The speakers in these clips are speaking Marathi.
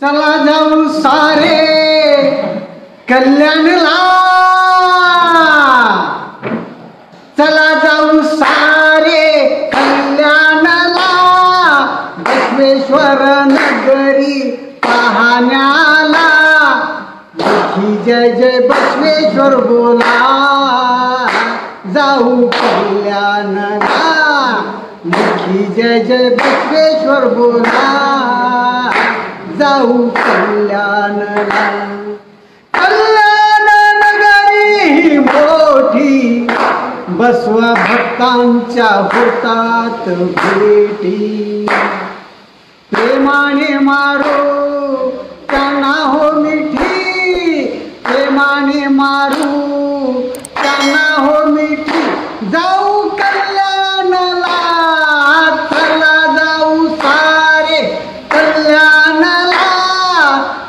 चला जाऊ सारे कल्याणला, चला जाऊ सारे कल्याणला, बसवेश्वर नगरी पाहण्याला, मोठी जय जय बसवेश्वर बोला, जाऊ कल्याणला, मोठी जय जय बसवेश्वर बोला, जाऊ कल्याणला. कल्याण नगरी ही मोठी, बसवा भक्तांच्या होतात भेटी, प्रेमाने मारू त्यांना हो मिठी, प्रेमाने मारू त्यांना हो मिठी, जाऊ कल्याणला, चला जाऊ सारे कल्याणला,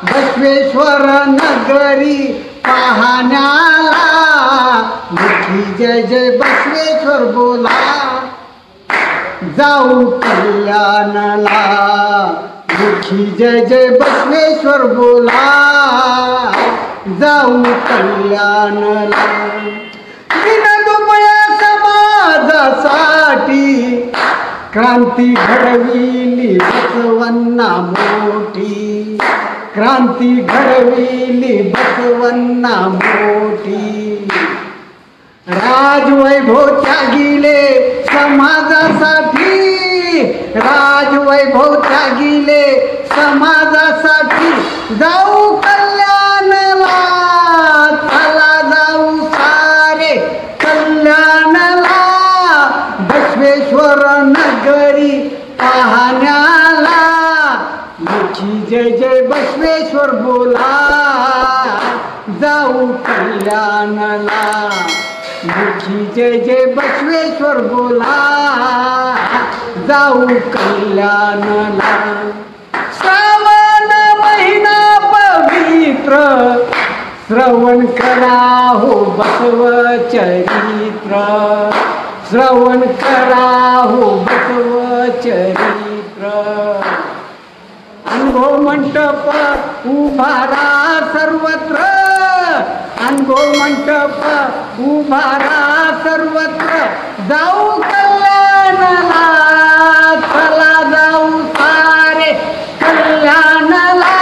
बसवेश्वर नगरी पाहण्याला, मोठी जय जय बसवेश्वर बोला, जाऊ कल्याणला, मोठी जय जय बसवेश्वर बोला, जाऊ कल्याणला. दीनदुबळ्या समाजासाठी क्रांती घडविली बसवांना मोठी, क्रांती घडविली बसवांना मोठी, राजवैभव त्यागिले समाजासाठी, राजवैभव त्यागिले समाजासाठी, जाऊ कल्याणला, चला जाऊ सारे कल्याणला, बसवेश्वर नगरी पाहण्याला, मोठी जय जय बसवेश्वर बोला, जाऊ कल्याणला, मोठी जय जय बसवेश्वर बोला, जाऊ कल्याणला. श्रावण महिना पवित्र, श्रवण करा हो बसव चरित्र, श्रवण करा हो बसव चरित्र, अनुभव मंटप उभारा सर्वत्र, अनुभव मंटप उभारा सर्वत्र, जाऊ कल्याणला, चला जाऊ सारे कल्याणला,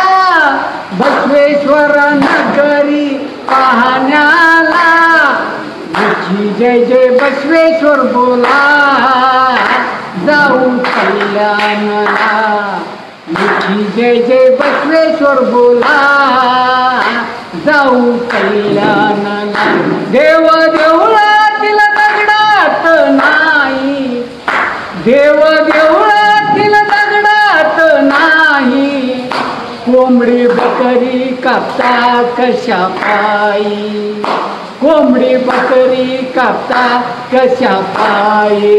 बसवेश्वर नगरी पाहण्याला, मोठी जय जय बसवेश्वर बोला, जाऊ कल्याणला, मोठी जय जय बसवेश्वर बोला, जाऊ कल्याणला. देव देवळातील दगडात नाही, देव देवळातील दगडात नाही, कोंबडी बकरी कापता कशा पायी, कोंबडी बकरी कापता कशा पायी,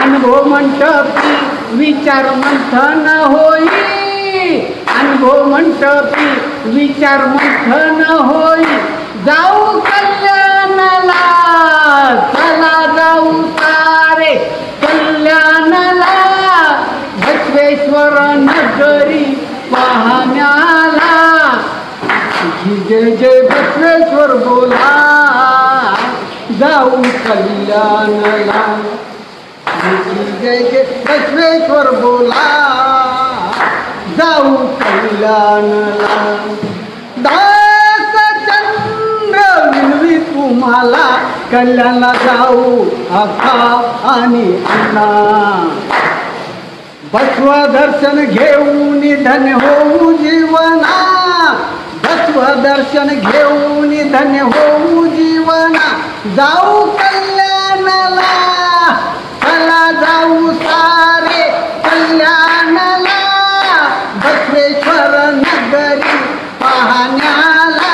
अनुभव मंटपी विचार मंथन होई, अनुभव मंटपी विचार मंथन होई, जाऊ कल्याणला, चला जाऊ सारे कल्याणला, बसवेश्वर नगरी पाहण्याला, जय जय बसवेश्वर बोला, जाऊ कल्याणला, जय जय बसवेश्वर बोला, जाऊ कल्याणला. दास चंद्र विनवी तुम्हाला, कल्याणला जाऊ आखा आणि अन्ना, बसव दर्शन घेऊन धन्य होऊ जीवना, बसव दर्शन घेऊन धन्य होऊ जीवना, जाऊ कल्याणला, चला जाऊ सारे कल्याणला, बसवेश्वर नगरी पाहण्याला,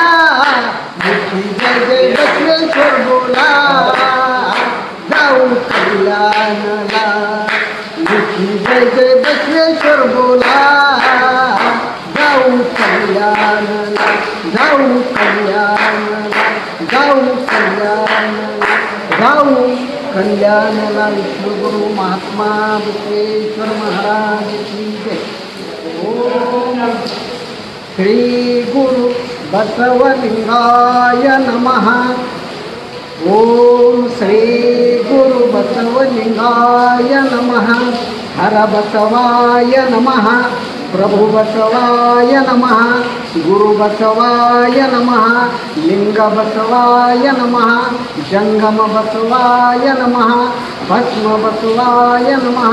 मोठी जय जय बसवेश्वर बोला, जाऊ कल्याणला, मोठी जय जय बसवेश्वर बोला, जाऊ कल्याणला, जाऊ कल्याणला, जाऊ कल्याणला, जाऊ कल्याणला. विश्वगुरु महात्मा बसवेश्वर महाराज की जय. श्री गुरु बसवलिंगाय नमः। ओम श्री गुरु बसवलिंगाय नमः। हर बसवाय नमः। प्रभु बसवाय नमः। गुरु बसवाय नमः। लिंग बसवाय नमः। जंगम बसवाय नमः। भस्म बसवाय नमः।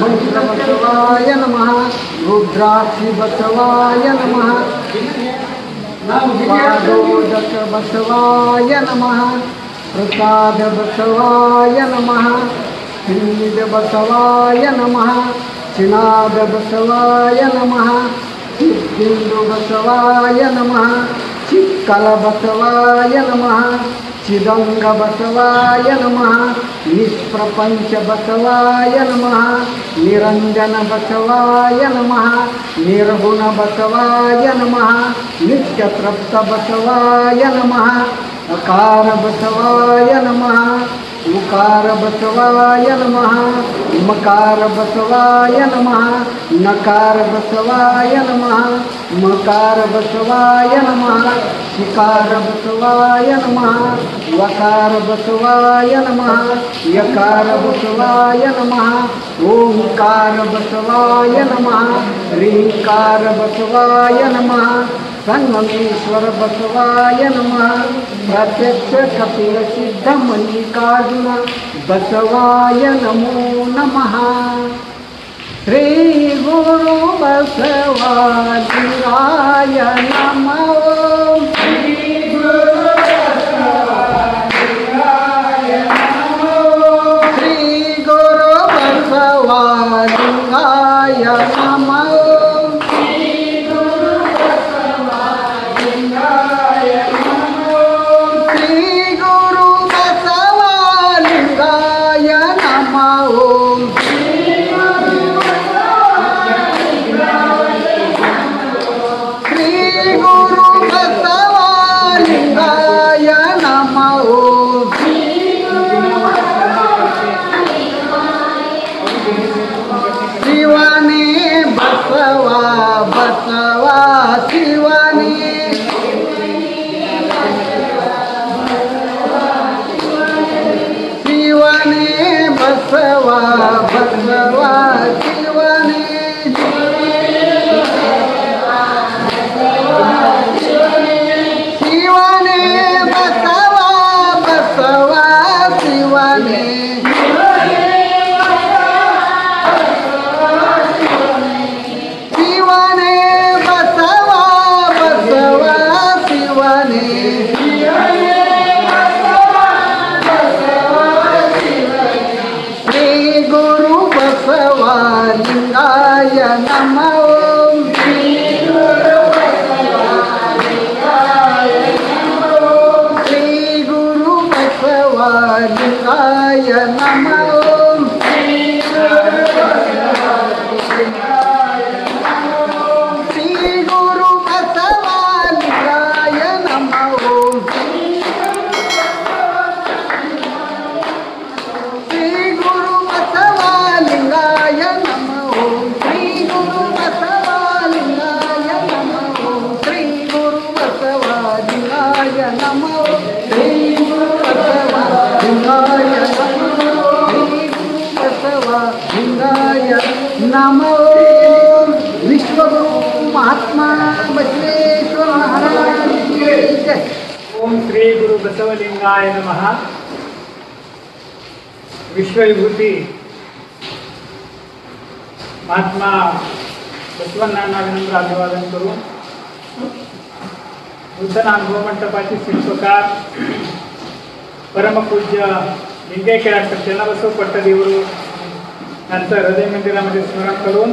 मंत्र बसवाय नमः। रुद्राक्षि बसवाय नमः। पादोदक बसवाय नमः। प्रसाद बसवाय नमः। श्रीद बसवाय नमः। चिनाद बसवाय नमः। चिद्बिंदु बसवाय नमः। चित्कल बसवाय नमः। चिदंग बसवाय नमः। निष्प्रपंच बसवाय नमः। निरंजन बसवाय नमः। निर्गुण बसवाय नमः। नित्यतृप्त बसवाय नमः। अकार बसवाय नमः। उकार बसवाय नमः। मकार बसवाय नमः। नकार बसवाय नमः। मकार बसवाय नमः। शिकार बसवाय नमः। वकार बसवाय नमः। यकार बसवाय नमः। ओंकार बसवाय नमः। ह्रीकार बसवाय नमः। संगमेश्वर बसवाय नमः। प्रत्यक्ष कपिल सिद्ध मल्लिकार्जुन बसवाय नमो नमः। श्री गुरु बसवलिंगाय नमः। श्री गुरु बसवलिंगाय नमः। श्री गुरु बसवलिंगाय नमः। नमो विश्वगुरु महात्मा बसवेश्वर महाराज की जय। ओम श्री गुरु बसवलिंगाय नमः। विश्वविभूति महात्मा बसवण्णांना विनम्र अभिवादन करून बुद्ध अनुभव मंडपाचे शिल्पकार परमपूज्य लिंगैक्य डॉक्टर चन्नबसव पट्टदेವರು यांचं हृदय मंदिरामध्ये स्मरण करून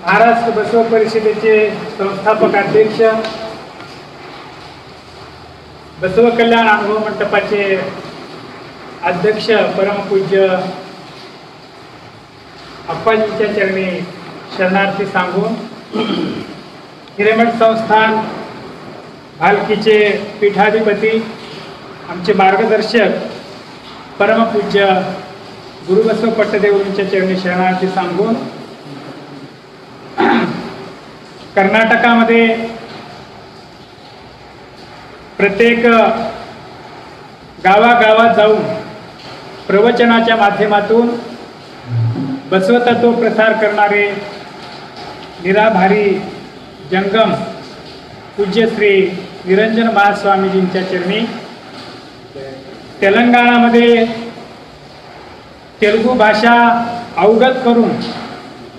महाराष्ट्र बसव परिषदेचे संस्थापक अध्यक्ष बसव कल्याण अनुभव मंडपाचे अध्यक्ष परमपूज्य अप्पाजींच्या चरणी शरणार्थी सांगून हिरेमठ संस्थान भालकीचे पीठाधिपती आमचे मार्गदर्शक परमपूज्य गुरुबसव पट्टदेवरूंच्या चरणी शरणार्थी सांगून कर्नाटकामध्ये प्रत्येक गावागावात जाऊन प्रवचनाच्या माध्यमातून बसवतत्व प्रसार करणारे निराभारी जंगम पूज्य श्री निरंजन महास्वामीजींच्या चरणी तेलंगणामध्ये तेलुगू भाषा अवगत करून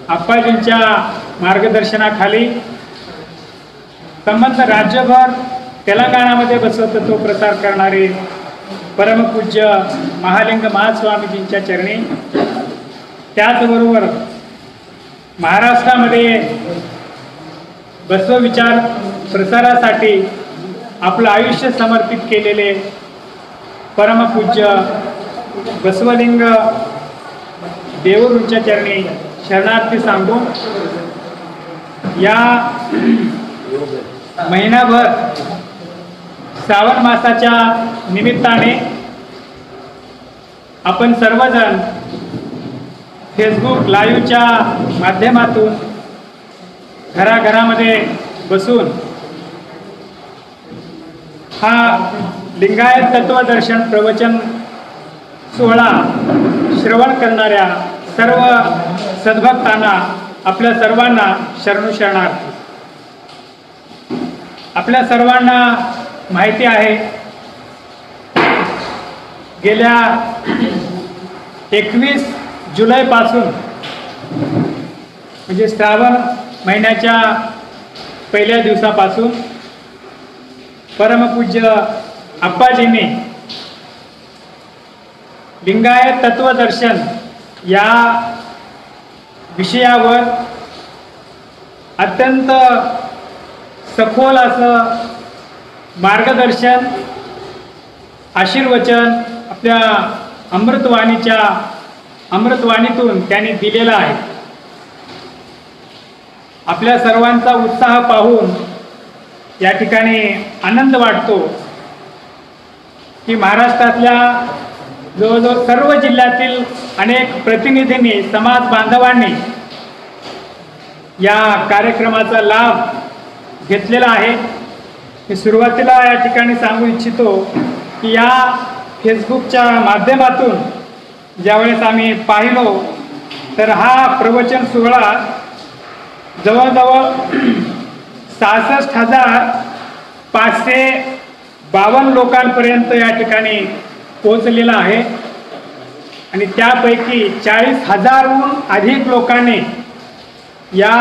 आप्पाजींच्या मार्गदर्शनाखाली संबंध राज्यभर तेलंगणामध्ये बसवतत्व प्रसार करणारे परमपूज्य महालिंग महास्वामीजींच्या चरणी, त्याचबरोबर महाराष्ट्रामध्ये बसवविचार प्रसारासाठी आपलं आयुष्य समर्पित केलेले परमपूज्य बसवलिंग देवरूंच्या चरणी शरणार्थी सांगून या महिनाभर श्रावण मासाच्या निमित्ताने आपण सर्वजण फेसबुक लाईव्हच्या माध्यमातून घराघरामध्ये बसून हा लिंगायत तत्वदर्शन प्रवचन सोहळा श्रवण करणाऱ्या सर्व सद्भक्तांना, आपल्या सर्वांना शरणू शरणार्थी. आपल्या सर्वांना माहिती आहे, गेल्या 21 जुलैपासून म्हणजे श्रावण महिन्याच्या पहिल्या दिवसापासून परमपूज्य आप्पाजींनी लिंगायत तत्वदर्शन या विषयावर अत्यंत सखोल असं मार्गदर्शन, आशीर्वचन आपल्या अमृतवाणीतून त्यांनी दिलेलं आहे. आपल्या सर्वांचा उत्साह पाहून या ठिकाणी आनंद वाटतो की महाराष्ट्रातल्या जवळजवळ सर्व जिल्ह्यातील अनेक प्रतिनिधींनी, समाज बांधवांनी या कार्यक्रमाचा लाभ घेतलेला आहे. मी सुरुवातीला या ठिकाणी सांगू इच्छितो की या फेसबुकच्या माध्यमातून ज्यावेळेस आम्ही पाहिलो तर हा प्रवचन सोहळा जवळजवळ 66,552 लोकांपर्यंत या ठिकाणी पोहोचलेला आहे आणि त्यापैकी 40,000हून अधिक लोकांनी या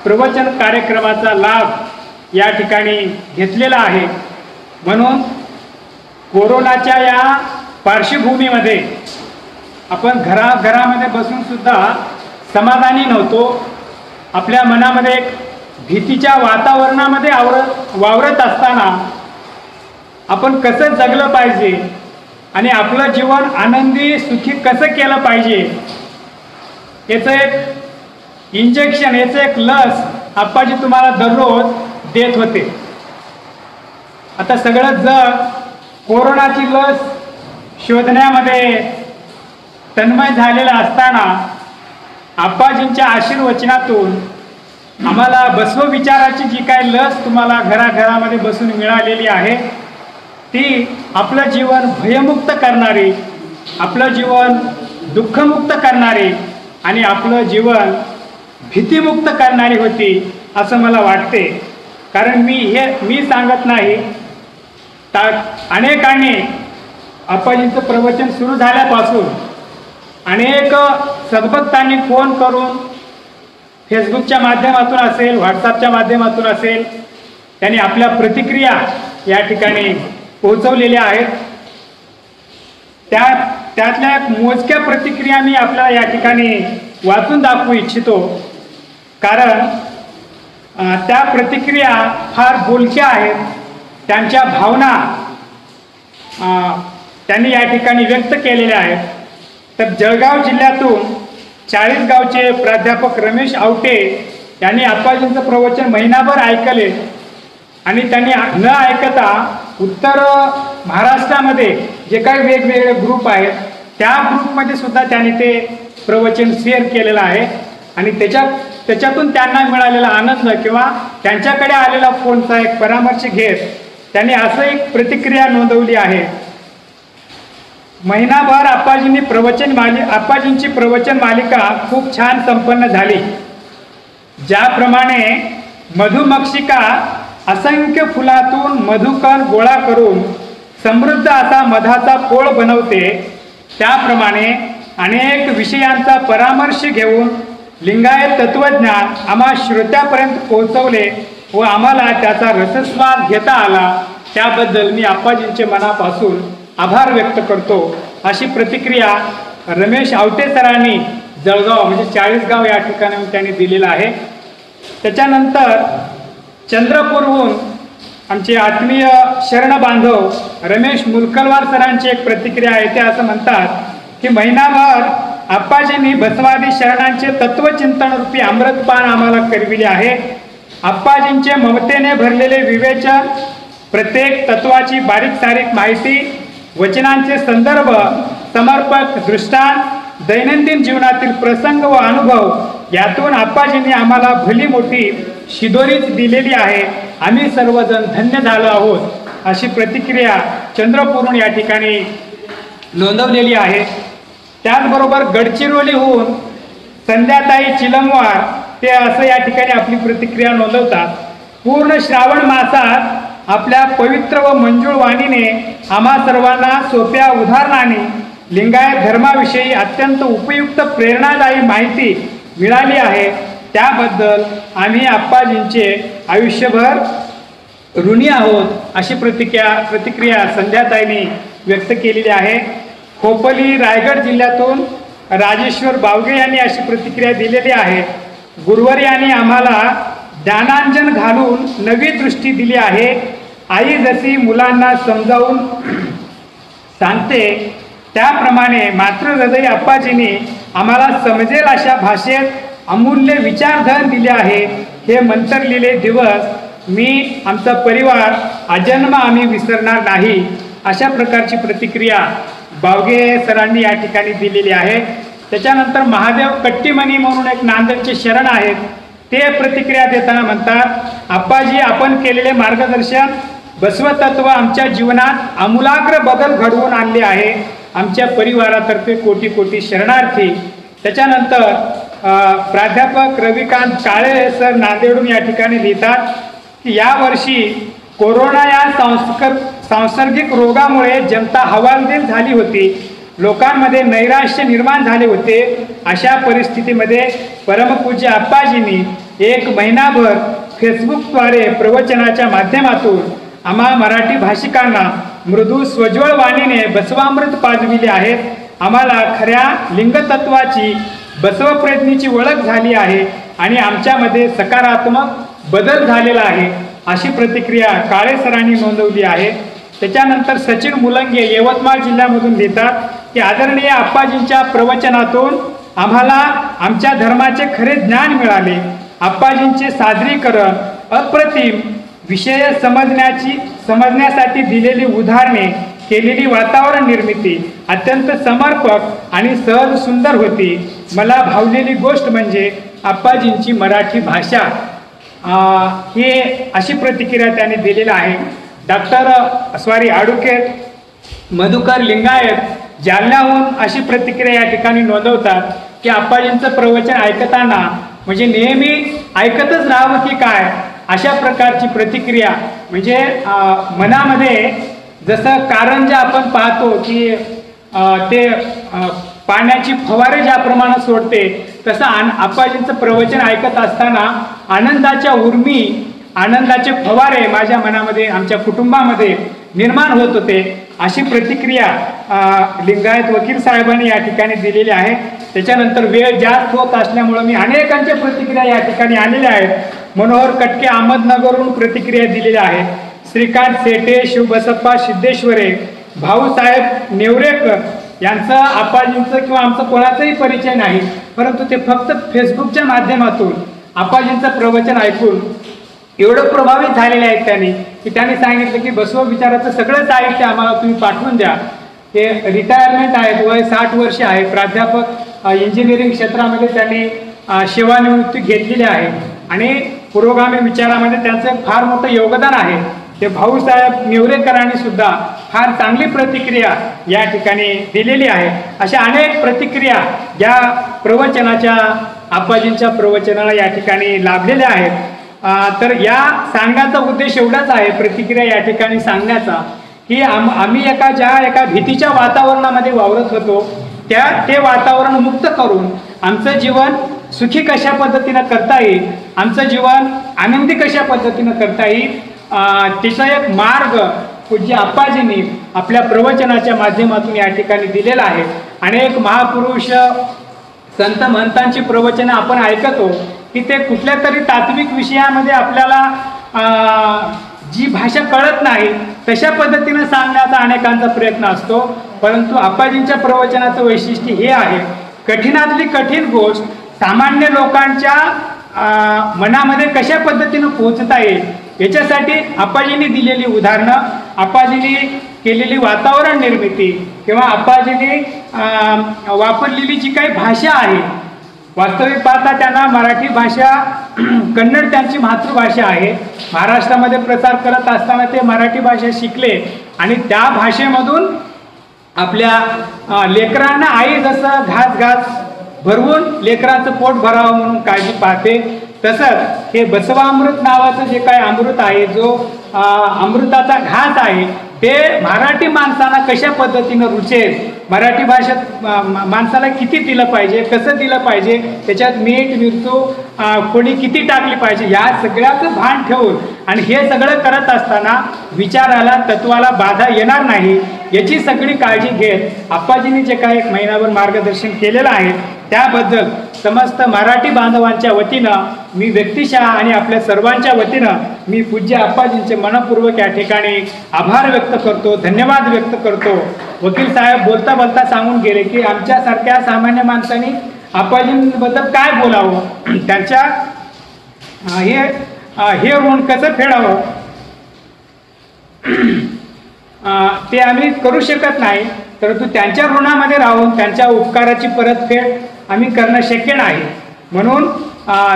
प्रवचन कार्यक्रमाचा लाभ या ठिकाणी घेतलेला आहे. म्हणून कोरोनाच्या या पार्श्वभूमीमध्ये आपण घरामध्ये बसून सुद्धा समाधानी नव्हतो. आपल्या मनामध्ये एक भीतीच्या वातावरणामध्ये वावरत असताना आपण कसं जगलं पाहिजे आणि आपलं जीवन आनंदी सुखी कसं केलं पाहिजे याचं एक इंजेक्शन, याचं एक लस आप्पाजी तुम्हाला दररोज देत होते. आता सगळं जग कोरोनाची लस शोधण्यामध्ये तन्मय झालेलं असताना आप्पाजींच्या आशीर्वचनातून आम्हाला बसवविचाराची जी काय लस तुम्हाला घराघरामध्ये बसून मिळालेली आहे ती आपलं जीवन भयमुक्त करणारी, आपलं जीवन दुःखमुक्त करणारी आणि आपलं जीवन भीतीमुक्त करणारी होती असं मला वाटते. कारण मी सांगत नाही, अनेकांनी आप्पाजींचं प्रवचन सुरू झाल्यापासून अनेक सद्भक्तांनी फोन करून फेसबुकच्या माध्यमातून असेल, व्हॉट्सअपच्या माध्यमातून असेल, त्यांनी आपल्या प्रतिक्रिया या ठिकाणी पोहोचवलेल्या आहेत. त्यातल्या मोजक्या प्रतिक्रिया मी आपल्याला या ठिकाणी वाचून दाखवू इच्छितो. कारण त्या प्रतिक्रिया फार बोलक्या आहेत. त्यांच्या भावना त्यांनी या ठिकाणी व्यक्त केलेल्या आहेत. तर जळगाव जिल्ह्यातून 40 गावचे प्राध्यापक रमेश आवटे यांनी आप्पाजींचं प्रवचन महिनाभर ऐकले आणि त्यांनी न ऐकता उत्तर महाराष्ट्रामध्ये जे काही वेगवेगळे ग्रुप आहेत त्या ग्रुपमध्ये सुद्धा त्यांनी ते प्रवचन शेअर केलेलं आहे आणि त्याच्यात त्याच्यातून त्यांना मिळालेला आनंद किंवा त्यांच्याकडे आलेला फोनचा एक परामर्श घेत त्यांनी असं एक प्रतिक्रिया नोंदवली आहे. महिनाभर आप्पाजींची प्रवचन मालिका खूप छान संपन्न झाली. ज्याप्रमाणे मधुमक्षिका असंख्य फुलातून मधुकण गोळा करून समृद्ध असा मधाचा पोळ बनवते, त्याप्रमाणे अनेक विषयांचा परामर्श घेऊन लिंगायत तत्वज्ञान आम्हा श्रोत्यापर्यंत पोहोचवले व आम्हाला त्याचा रसस्वाद घेता आला. त्याबद्दल मी आप्पाजींचे मनापासून आभार व्यक्त करतो, अशी प्रतिक्रिया रमेश आवटे सरांनी जळगाव म्हणजे चाळीसगाव या ठिकाणी त्यांनी दिलेला आहे. त्याच्यानंतर चंद्रपूरहून आमचे आत्मीय शरण बांधव रमेश मुलकलवार सरांची एक प्रतिक्रिया आहे. ते असं म्हणतात की महिनाभर आप्पाजींनी बसवादी शरणांचे तत्वचिंतन रूपी अमृतपान आम्हाला करविले आहे. आप्पाजींचे ममतेने भरलेले विवेचन, प्रत्येक तत्वाची बारीक सारीक माहिती, वचनांचे संदर्भ, समर्पक दृष्टांत, दैनंदिन जीवनातील प्रसंग व अनुभव यातून आप्पाजींनी आम्हाला भली मोठी शिदोरीच दिलेली आहे. आम्ही सर्वजण धन्य झालो आहोत, अशी प्रतिक्रिया चंद्रपूरहून या ठिकाणी नोंदवलेली आहे. त्याचबरोबर गडचिरोलीहून संध्याताई चिलमवार ते असं या ठिकाणी आपली प्रतिक्रिया नोंदवतात. पूर्ण श्रावण मासात आपल्या पवित्र व मंजूळ वाणीने आम्हा सर्वांना सोप्या उदाहरणाने लिंगायत धर्माविषयी अत्यंत उपयुक्त प्रेरणादायी माहिती मिळाली आहे. त्याबद्दल आम्ही आप्पाजींचे आयुष्यभर ऋणी आहोत, अशी प्रतिक्रिया संध्याताईंनी व्यक्त केलेली आहे. खोपोली रायगड जिल्ह्यातून राजेश्वर बावगे यांनी अशी प्रतिक्रिया दिलेली आहे. गुरुवारी यांनी आम्हाला ज्ञानांजन घालून नवी दृष्टी दिली आहे. आई जशी मुलांना समजावून सांगते त्याप्रमाणे मातृहृदयी आप्पाजींनी आम्हाला समजेल अशा भाषेत अमूल्य विचारधन दिले आहे. हे मंतरलेले दिवस मी, आमचा परिवार आजन्म आम्ही विसरणार नाही, अशा प्रकारची प्रतिक्रिया बावगे सरांनी या ठिकाणी दिलेली आहे. त्याच्यानंतर महादेव कट्टीमणी म्हणून एक नांदेडचे शरण आहेत, ते प्रतिक्रिया देताना म्हणतात, आप्पाजी आपण केलेले मार्गदर्शन बसवतत्व आमच्या जीवनात आमूलाग्र बदल घडवून आणले आहे. आमच्या परिवारातर्फे कोटी कोटी शरणार्थी. त्याच्यानंतर प्राध्यापक रविकांत काळे सर नांदेडून या ठिकाणी लिहितात की यावर्षी कोरोना या सांसर्गिक रोगामुळे जनता हवालदिल झाली होती. लोकांमध्ये नैराश्य निर्माण झाले होते. अशा परिस्थितीमध्ये परमपूज्य आप्पाजींनी एक महिनाभर फेसबुकद्वारे प्रवचनाच्या माध्यमातून आम्हा मराठी भाषिकांना मृदू स्वज्वळ वाणीने बसवामृत पाजविले आहेत. आम्हाला खऱ्या लिंगतत्वाची बसवप्रज्ञेची ओळख झाली आहे आणि आमच्यामध्ये सकारात्मक बदल झालेला आहे, अशी प्रतिक्रिया काळे सरांनी नोंदवली आहे. त्याच्यानंतर सचिन मुलंगे यवतमाळ जिल्ह्यामधून लिहितात की आदरणीय आप्पाजींच्या प्रवचनातून आम्हाला आमच्या धर्माचे खरे ज्ञान मिळाले. आप्पाजींचे सादरीकरण अप्रतिम, विषय समजण्यासाठी दिलेली उदाहरणे, केलेली वातावरण निर्मिती अत्यंत समर्पक आणि सहज सुंदर होती. मला भावलेली गोष्ट म्हणजे आप्पाजींची मराठी भाषा, हे अशी प्रतिक्रिया त्यांनी दिलेली आहे. ॲडव्होकेट मधुकर लिंगायत जालन्याहून अशी प्रतिक्रिया या ठिकाणी नोंदवतात की आप्पाजींचं प्रवचन ऐकताना म्हणजे नेहमी ऐकतच राहावं की काय, अशा प्रकारची प्रतिक्रिया. म्हणजे मनामध्ये जसं कारंजा आपण पाहतो की ते पाण्याची फवारे ज्याप्रमाणे सोडते, तसं आप्पाजींचं प्रवचन ऐकत असताना आनंदाच्या उर्मी, आनंदाचे फवारे माझ्या मनामध्ये, आमच्या कुटुंबामध्ये निर्माण होत होते, अशी प्रतिक्रिया लिंगायत वकील साहेबांनी या ठिकाणी दिलेली आहे. त्याच्यानंतर वेळ जास्त होत असल्यामुळं मी अनेकांच्या प्रतिक्रिया या ठिकाणी आलेल्या आहेत. मनोहर कटके अहमदनगरहून प्रतिक्रिया दिलेल्या आहेत. श्रीकांत सेठे, शिवबसप्पा सिद्धेश्वरे, भाऊसाहेब नेवरेकर यांचं आप्पाजींचं किंवा आमचं कोणाचाही परिचय नाही, परंतु ते फक्त फेसबुकच्या माध्यमातून आप्पाजींचं प्रवचन ऐकून एवढं प्रभावित झालेले आहेत त्यांनी की त्यांनी सांगितलं की बसव विचाराचं सगळं साहित्य आम्हाला तुम्ही पाठवून द्या. ते रिटायरमेंट आहेत, वय 60 वर्ष आहे, प्राध्यापक इंजिनिअरिंग क्षेत्रामध्ये त्यांनी सेवानिवृत्ती घेतलेली आहे आणि पुरोगामी विचारामध्ये त्यांचं फार मोठं योगदान आहे. ते भाऊसाहेब नेवरेकरांनी सुद्धा फार चांगली प्रतिक्रिया या ठिकाणी दिलेली आहे. अशा अनेक प्रतिक्रिया या प्रवचनाच्या आप्पाजींच्या प्रवचनाला या ठिकाणी लाभलेल्या आहेत. तर या सांगण्याचा उद्देश एवढाच आहे, प्रतिक्रिया या ठिकाणी सांगण्याचा, की आम्ही एका भीतीच्या वातावरणामध्ये वावरत होतो, ते वातावरण मुक्त करून आमचं जीवन सुखी कशा पद्धतीनं करता येईल, आमचं जीवन आनंदी कशा पद्धतीनं करता येईल, त्याचा एक मार्ग पूज्य आप्पाजींनी आपल्या प्रवचनाच्या माध्यमातून या ठिकाणी दिलेला आहे. अनेक महापुरुष संत महंतांची प्रवचनं आपण ऐकतो की ते कुठल्या तरी तात्विक विषयामध्ये आपल्याला जी भाषा कळत नाही तशा पद्धतीनं सांगण्याचा अनेकांचा प्रयत्न असतो. परंतु आप्पाजींच्या प्रवचनाचं वैशिष्ट्य हे आहे, कठीणातली कठीण गोष्ट सामान्य लोकांच्या मनामध्ये कशा पद्धतीनं पोहोचता येईल याच्यासाठी आप्पाजींनी दिलेली उदाहरणं, आप्पाजींनी केलेली वातावरण निर्मिती किंवा आप्पाजींनी वापरलेली जी काही भाषा आहे, वास्तविक पाहता त्यांना मराठी भाषा कन्नड त्यांची मातृभाषा आहे. महाराष्ट्रामध्ये प्रचार करत असताना ते मराठी भाषा शिकले आणि त्या भाषेमधून आपल्या लेकरांना आई जसं घास भरवून लेकराचं पोट भरावं म्हणून काळजी पाहते, तसंच हे बसवामृत नावाचं जे काही अमृत आहे, जो अमृताचा घास आहे, ते मराठी माणसाला कशा पद्धतीनं रुचेल, मराठी भाषेत माणसाला किती दिलं पाहिजे, कसं दिलं पाहिजे, त्याच्यात मीठ मिरचू कोणी किती टाकली पाहिजे, या सगळ्याचं भान ठेवून आणि हे सगळं करत असताना विचाराला तत्वाला बाधा येणार नाही याची सगळी काळजी घेत आप्पाजींनी जे काही 1 महिनाभर मार्गदर्शन केलेलं आहे त्याबद्दल समस्त मराठी बांधवांच्या वतीनं मी व्यक्तिशः आणि आपल्या सर्वांच्या वतीनं मी पूज्य आप्पाजींचे मनपूर्वक या ठिकाणी आभार व्यक्त करतो, धन्यवाद व्यक्त करतो. वकील साहेब बोलता बोलता सांगून गेले की आमच्यासारख्या सामान्य माणसांनी आप्पाजींबद्दल काय बोलावं, त्यांच्या हे ऋण कसं फेडावं ते आम्ही करू शकत नाही, परंतु त्यांच्या ऋणामध्ये राहून त्यांच्या उपकाराची परतफेड आम्ही करणं शक्य नाही. म्हणून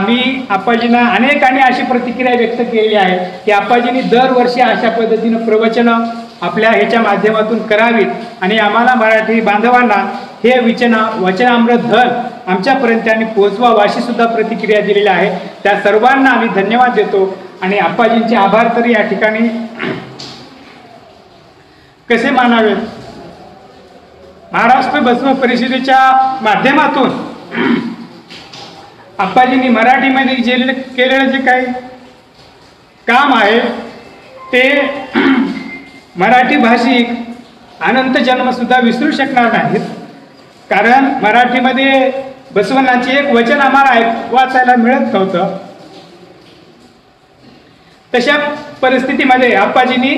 मी आप्पाजींना अनेकांनी अशी प्रतिक्रिया व्यक्त केलेली आहे की आप्पाजींनी दरवर्षी अशा पद्धतीनं प्रवचनं आपल्या ह्याच्या माध्यमातून करावीत आणि आम्हाला मराठी बांधवांना हे वचनामृत धन आमच्यापर्यंत त्यांनी पोहोचवावं अशी सुद्धा प्रतिक्रिया दिलेली आहे. त्या सर्वांना आम्ही धन्यवाद देतो आणि आप्पाजींचे आभार तरी या ठिकाणी कसे मानावेत. महाराष्ट्र बसव परिषदेच्या माध्यमातून आप्पाजींनी मराठीमध्ये केलेलं जे काही काम आहे ते मराठी भाषिक अनंत जन्म सुद्धा विसरू शकणार नाहीत. कारण मराठीमध्ये बसवण्णांचे एक वचन आम्हाला वाचायला मिळत नव्हतं. तशा परिस्थितीमध्ये आप्पाजींनी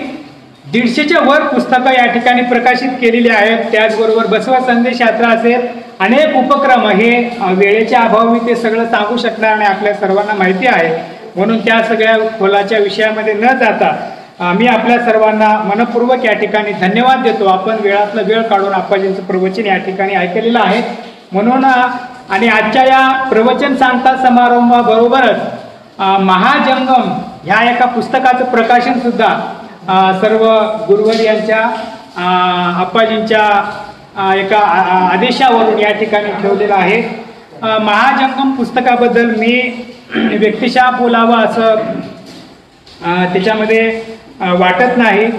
150च्या वर पुस्तकं या ठिकाणी प्रकाशित केलेली आहेत. त्याचबरोबर बसव संदेश यात्रा असेल, अनेक उपक्रम, हे वेळेच्या अभावी ते सगळं सांगू शकणार नाही, आपल्या सर्वांना माहिती आहे. म्हणून त्या सगळ्या खोलाच्या विषयामध्ये न जाता मी आपल्या सर्वांना मनपूर्वक या ठिकाणी धन्यवाद देतो. आपण वेळातला वेळ काढून आप्पाजींचं प्रवचन या ठिकाणी ऐकलेलं आहे. म्हणून आणि आजच्या या प्रवचन सांगता समारंभाबरोबरच महाजंगम ह्या एका पुस्तकाचं प्रकाशन सुद्धा सर्व गुरुवर यांच्या आप्पाजींच्या एका आदेशावरून या ठिकाणी ठेवलेलं आहे. महाजंगम पुस्तकाबद्दल मी व्यक्तिशः बोलावं असं त्याच्यामध्ये वाटत नाही.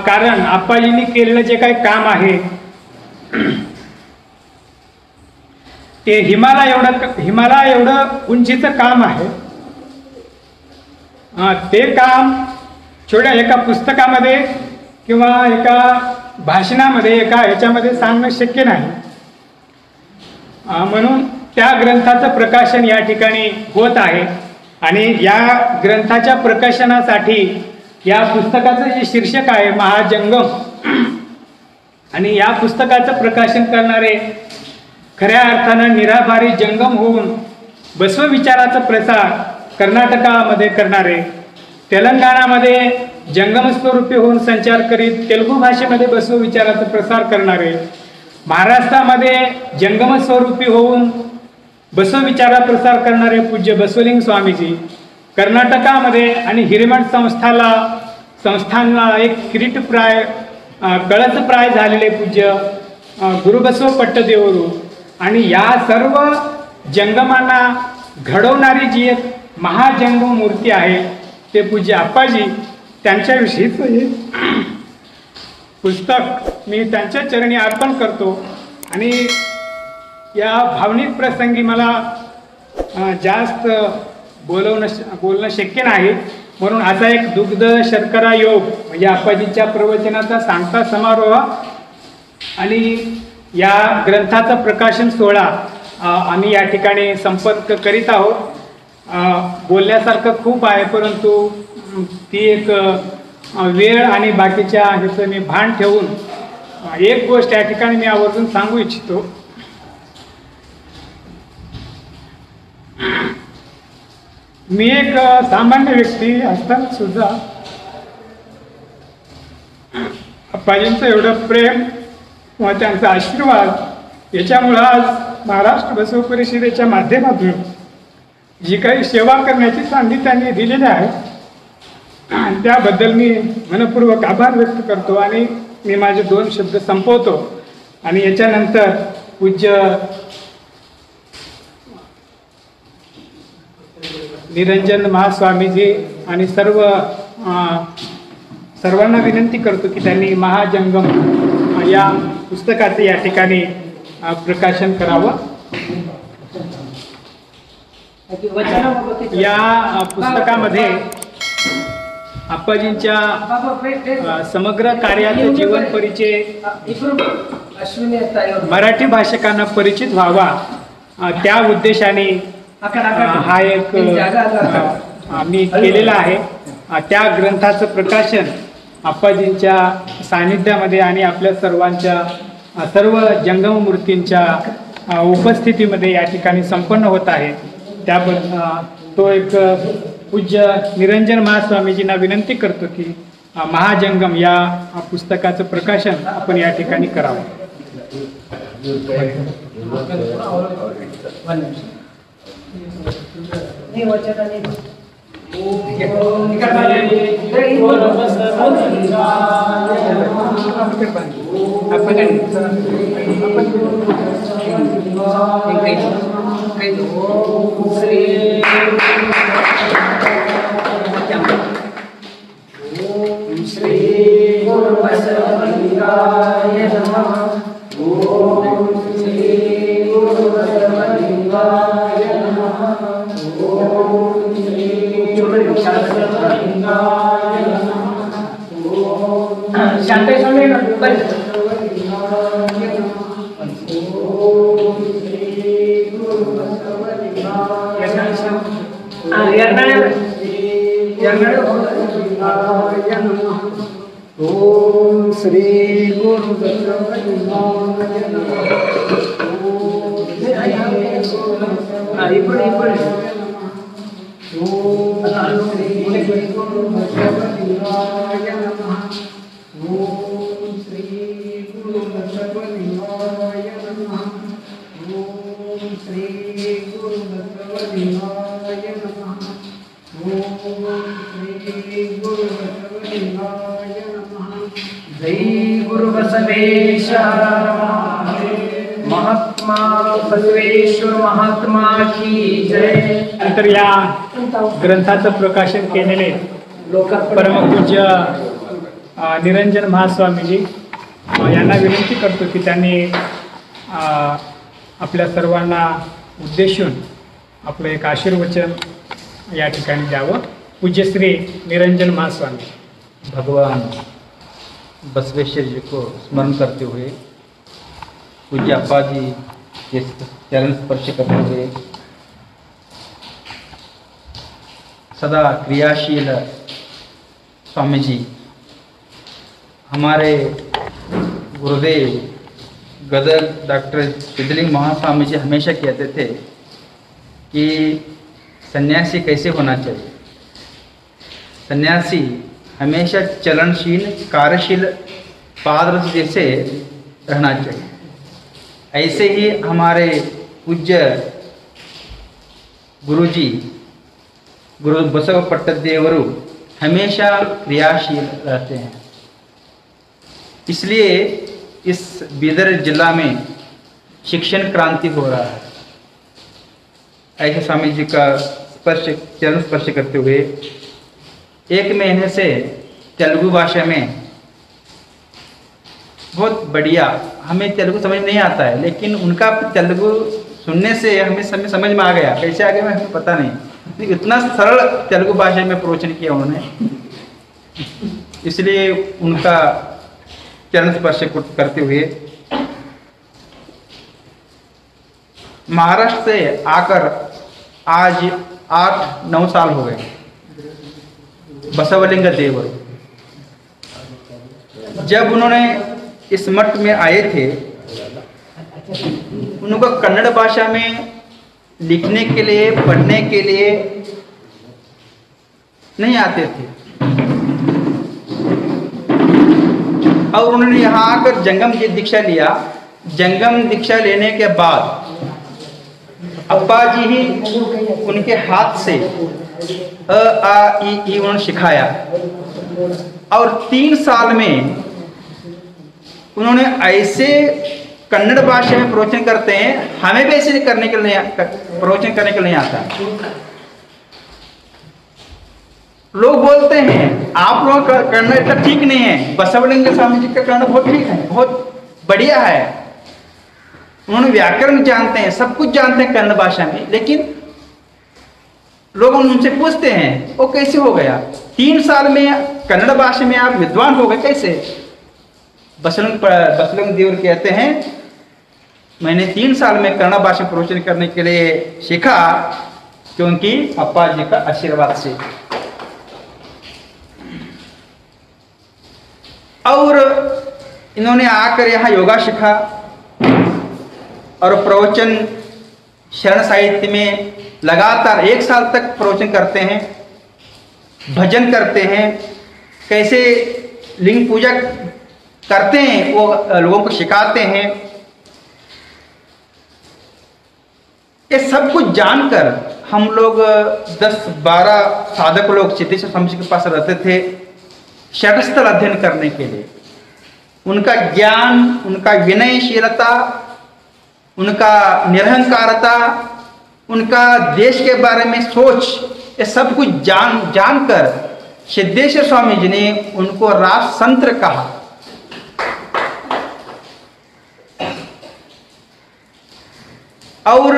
कारण आप्पाजींनी केलेलं जे काही काम आहे ते हिमालय एवढं उंचीचं काम आहे. ते काम छोट्या एका पुस्तकामध्ये किंवा एका भाषणामध्ये एका ह्याच्यामध्ये सांगणं शक्य नाही. म्हणून त्या ग्रंथाचं प्रकाशन या ठिकाणी होत आहे आणि या ग्रंथाच्या प्रकाशनासाठी या पुस्तकाचं जे शीर्षक आहे महाजंगम, आणि या पुस्तकाचं प्रकाशन करणारे खऱ्या अर्थानं निराभारी जंगम होऊन बसव विचाराचा प्रसार कर्नाटकामध्ये करणारे, तेलंगणामध्ये जंगम स्वरूपी होऊन संचार करीत तेलुगू भाषेमध्ये बसव विचाराचा प्रसार करणारे, महाराष्ट्रामध्ये जंगम स्वरूपी होऊन बसव विचारा प्रसार करणारे पूज्य बसवलिंग स्वामीजी, कर्नाटकामध्ये आणि हिरेमठ संस्थानला एक किरीटप्राय कळसप्राय झालेले पूज्य गुरुबसव पट्टदेवरू आणि या सर्व जंगमांना घडवणारी जी एक महाजंगम मूर्ती आहे ते पूज्य आप्पाजी, त्यांच्याविषयीचं हे पुस्तक मी त्यांच्या चरणी अर्पण करतो. आणि या भावनिक प्रसंगी मला जास्त बोलणं शक्य नाही, म्हणून असा एक दुग्ध शर्करा योग म्हणजे आप्पाजीच्या प्रवचनाचा सांगता समारोह आणि या ग्रंथाचा प्रकाशन सोहळा आम्ही या ठिकाणी संपर्क करीत आहोत. बोलण्यासारखं खूप आहे, परंतु ती एक वेळ आणि बाकीच्या ह्याचं मी भान ठेवून एक गोष्ट या ठिकाणी मी आवर्जून सांगू इच्छितो. मी एक सामान्य व्यक्ती असताना सुद्धा आप्पाजींचं एवढं प्रेम व त्यांचा आशीर्वाद याच्यामुळं आज महाराष्ट्र बसव परिषदेच्या माध्यमातून जी काही सेवा करण्याची संधी त्यांनी दिलेली आहे आणि त्याबद्दल मी मनपूर्वक आभार व्यक्त करतो. आणि मी माझे 2 शब्द संपवतो आणि याच्यानंतर पूज्य निरंजन महास्वामीजी आणि सर्वांना विनंती करतो की त्यांनी महाजंगम या पुस्तकाचे या ठिकाणी प्रकाशन करावं. या पुस्तकामध्ये आप्पाजींच्या समग्र कार्याचं जीवन परिचय मराठी भाषकांना परिचित व्हावा त्या उद्देशाने हा एक आम्ही केलेला आहे. त्या ग्रंथाचं प्रकाशन आप्पाजींच्या सानिध्यामध्ये आणि आपल्या सर्व जंगम मूर्तींच्या उपस्थितीमध्ये या ठिकाणी संपन्न होत आहे. तो एक पूज्य निरंजन महास्वामीजींना विनंती करतो की महाजंगम या पुस्तकाचं प्रकाशन आपण या ठिकाणी करावं. श्री गुरु बसवलिंगाय नमः. ओम श्री गुरु बसवलिंगाय नमः. ओम श्री गुरु बसवलिंगाय नमः. ओम शांत सोने ना ओम श्री गुरु बसवलिंगाय नमः. ओम श्री गुरु बसवलिंगाय नमः. जय गुरु बसवेश्वर महात्मा बसवेश्वर महात्मा की जय. नंतर या ग्रंथाचं प्रकाशन केलेले परमपूज्य निरंजन महास्वामीजी यांना विनंती करतो की त्यांनी आपल्या सर्वांना उद्देशून आपलं एक आशीर्वचन या ठिकाणी द्यावं. पूज्य श्री निरंजन महास्वामी. भगवान बसवेश्वर जी को स्मरण करते हुए पूज्य अप्पा जी के चरण स्पर्श करते हुए सदा क्रियाशील स्वामी जी हमारे गुरुदेव गदर डॉक्टर सिद्धलिंग महास्वामी जी हमेशा कहते थे कि सन्यासी कैसे होना चाहिए. सन्यासी हमेशा चलनशील कार्यशील पादरस जैसे रहना चाहिए. ऐसे ही हमारे पूज्य गुरुजी गुरु बसव पट्टदेवरु हमेशा क्रियाशील रहते हैं। इसलिए इस बीदर जिला में शिक्षण क्रांति हो रहा है। ऐसे स्वामी जी का चरण स्पर्श करते हुए 1 महीने से तेलुगु भाषा में बहुत बढ़िया, हमें तेलुगु समझ नहीं आता है, लेकिन उनका तेलुगु सुनने से हमें समझ में आ गया। कैसे आ गया हमें पता नहीं, इतना सरल तेलुगु भाषा में प्रवचन किया उन्होंने, इसलिए उनका चरण स्पर्श करते हुए महाराष्ट्र से आकर आज 8-9 साल हो गए। बसवलिंग देवर जब उन्होंने इस मठ में आए थे, उनको कन्नड़ भाषा में लिखने के लिए, पढ़ने के लिए नहीं आते थे, और उन्होंने यहाँ आकर जंगम की दीक्षा लिया। जंगम दीक्षा लेने के बाद अब्बा जी ही उनके हाथ से अ आ ई उन्होंने सिखाया, और 3 साल में उन्होंने ऐसे कन्नड़ भाषा में प्रवचन करते हैं, हमें भी ऐसे करने के लिए प्रवचन करने के लिए आता। लोग बोलते हैं आप लोगों का कन्नड़ इतना ठीक नहीं है, बसवलिंग स्वामी जी का कन्नड़ बहुत ठीक है, बहुत बढ़िया है, उन्होंने व्याकरण जानते हैं, सब कुछ जानते हैं कन्नड़ भाषा में। लेकिन लोग उनसे पूछते हैं वो कैसे हो गया, 3 साल में कन्नड़ भाषा में आप विद्वान हो गए कैसे? बसवलिंग देवर कहते हैं मैंने 3 साल में कन्नड़ भाषा प्रवचन करने के लिए सीखा, क्योंकि अप्पा जी का आशीर्वाद से। और इन्होंने आकर यहाँ योगा सीखा और प्रवचन शरण साहित्य में लगातार 1 साल तक प्रवचन करते हैं, भजन करते हैं, कैसे लिंग पूजा करते हैं वो लोगों को सिखाते हैं। ये सब कुछ जानकर हम लोग 10-12 साधक लोग सिद्धेश्वर स्वामी जी के पास रहते थे षटस्थल अध्ययन करने के लिए। उनका ज्ञान, उनका विनयशीलता, उनका निरहंकारता, उनका देश के बारे में सोच, ये सब कुछ जानकर सिद्धेश्वर स्वामी जी ने उनको राजतंत्र कहा। और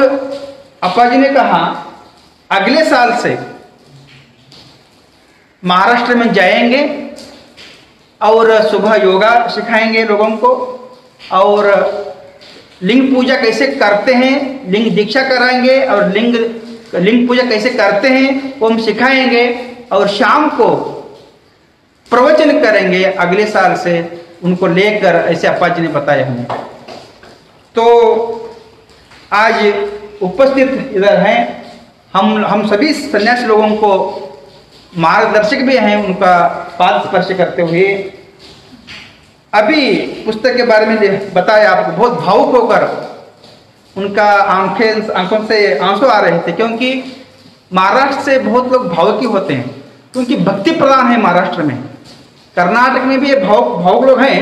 अप्पा जी ने कहा अगले साल से महाराष्ट्र में जाएंगे और सुबह योगा सिखाएंगे लोगों को, और लिंग पूजा कैसे करते हैं, लिंग दीक्षा कराएंगे, और लिंग पूजा कैसे करते हैं वो हम सिखाएंगे, और शाम को प्रवचन करेंगे अगले साल से उनको लेकर, ऐसे अप्पा जी ने बताया हमें। तो आज उपस्थित इधर हैं हम सभी सन्यासी लोगों को मार्गदर्शक भी हैं, उनका पाद स्पर्श करते हुए। अभी पुस्तक के बारे में बताया आपको, बहुत भावुक होकर उनका आंखों से आंसू आ रहे थे, क्योंकि महाराष्ट्र से बहुत लोग भावुकी होते हैं, क्योंकि भक्ति प्रधान है महाराष्ट्र में। कर्नाटक में भी ये भावुक लोग हैं,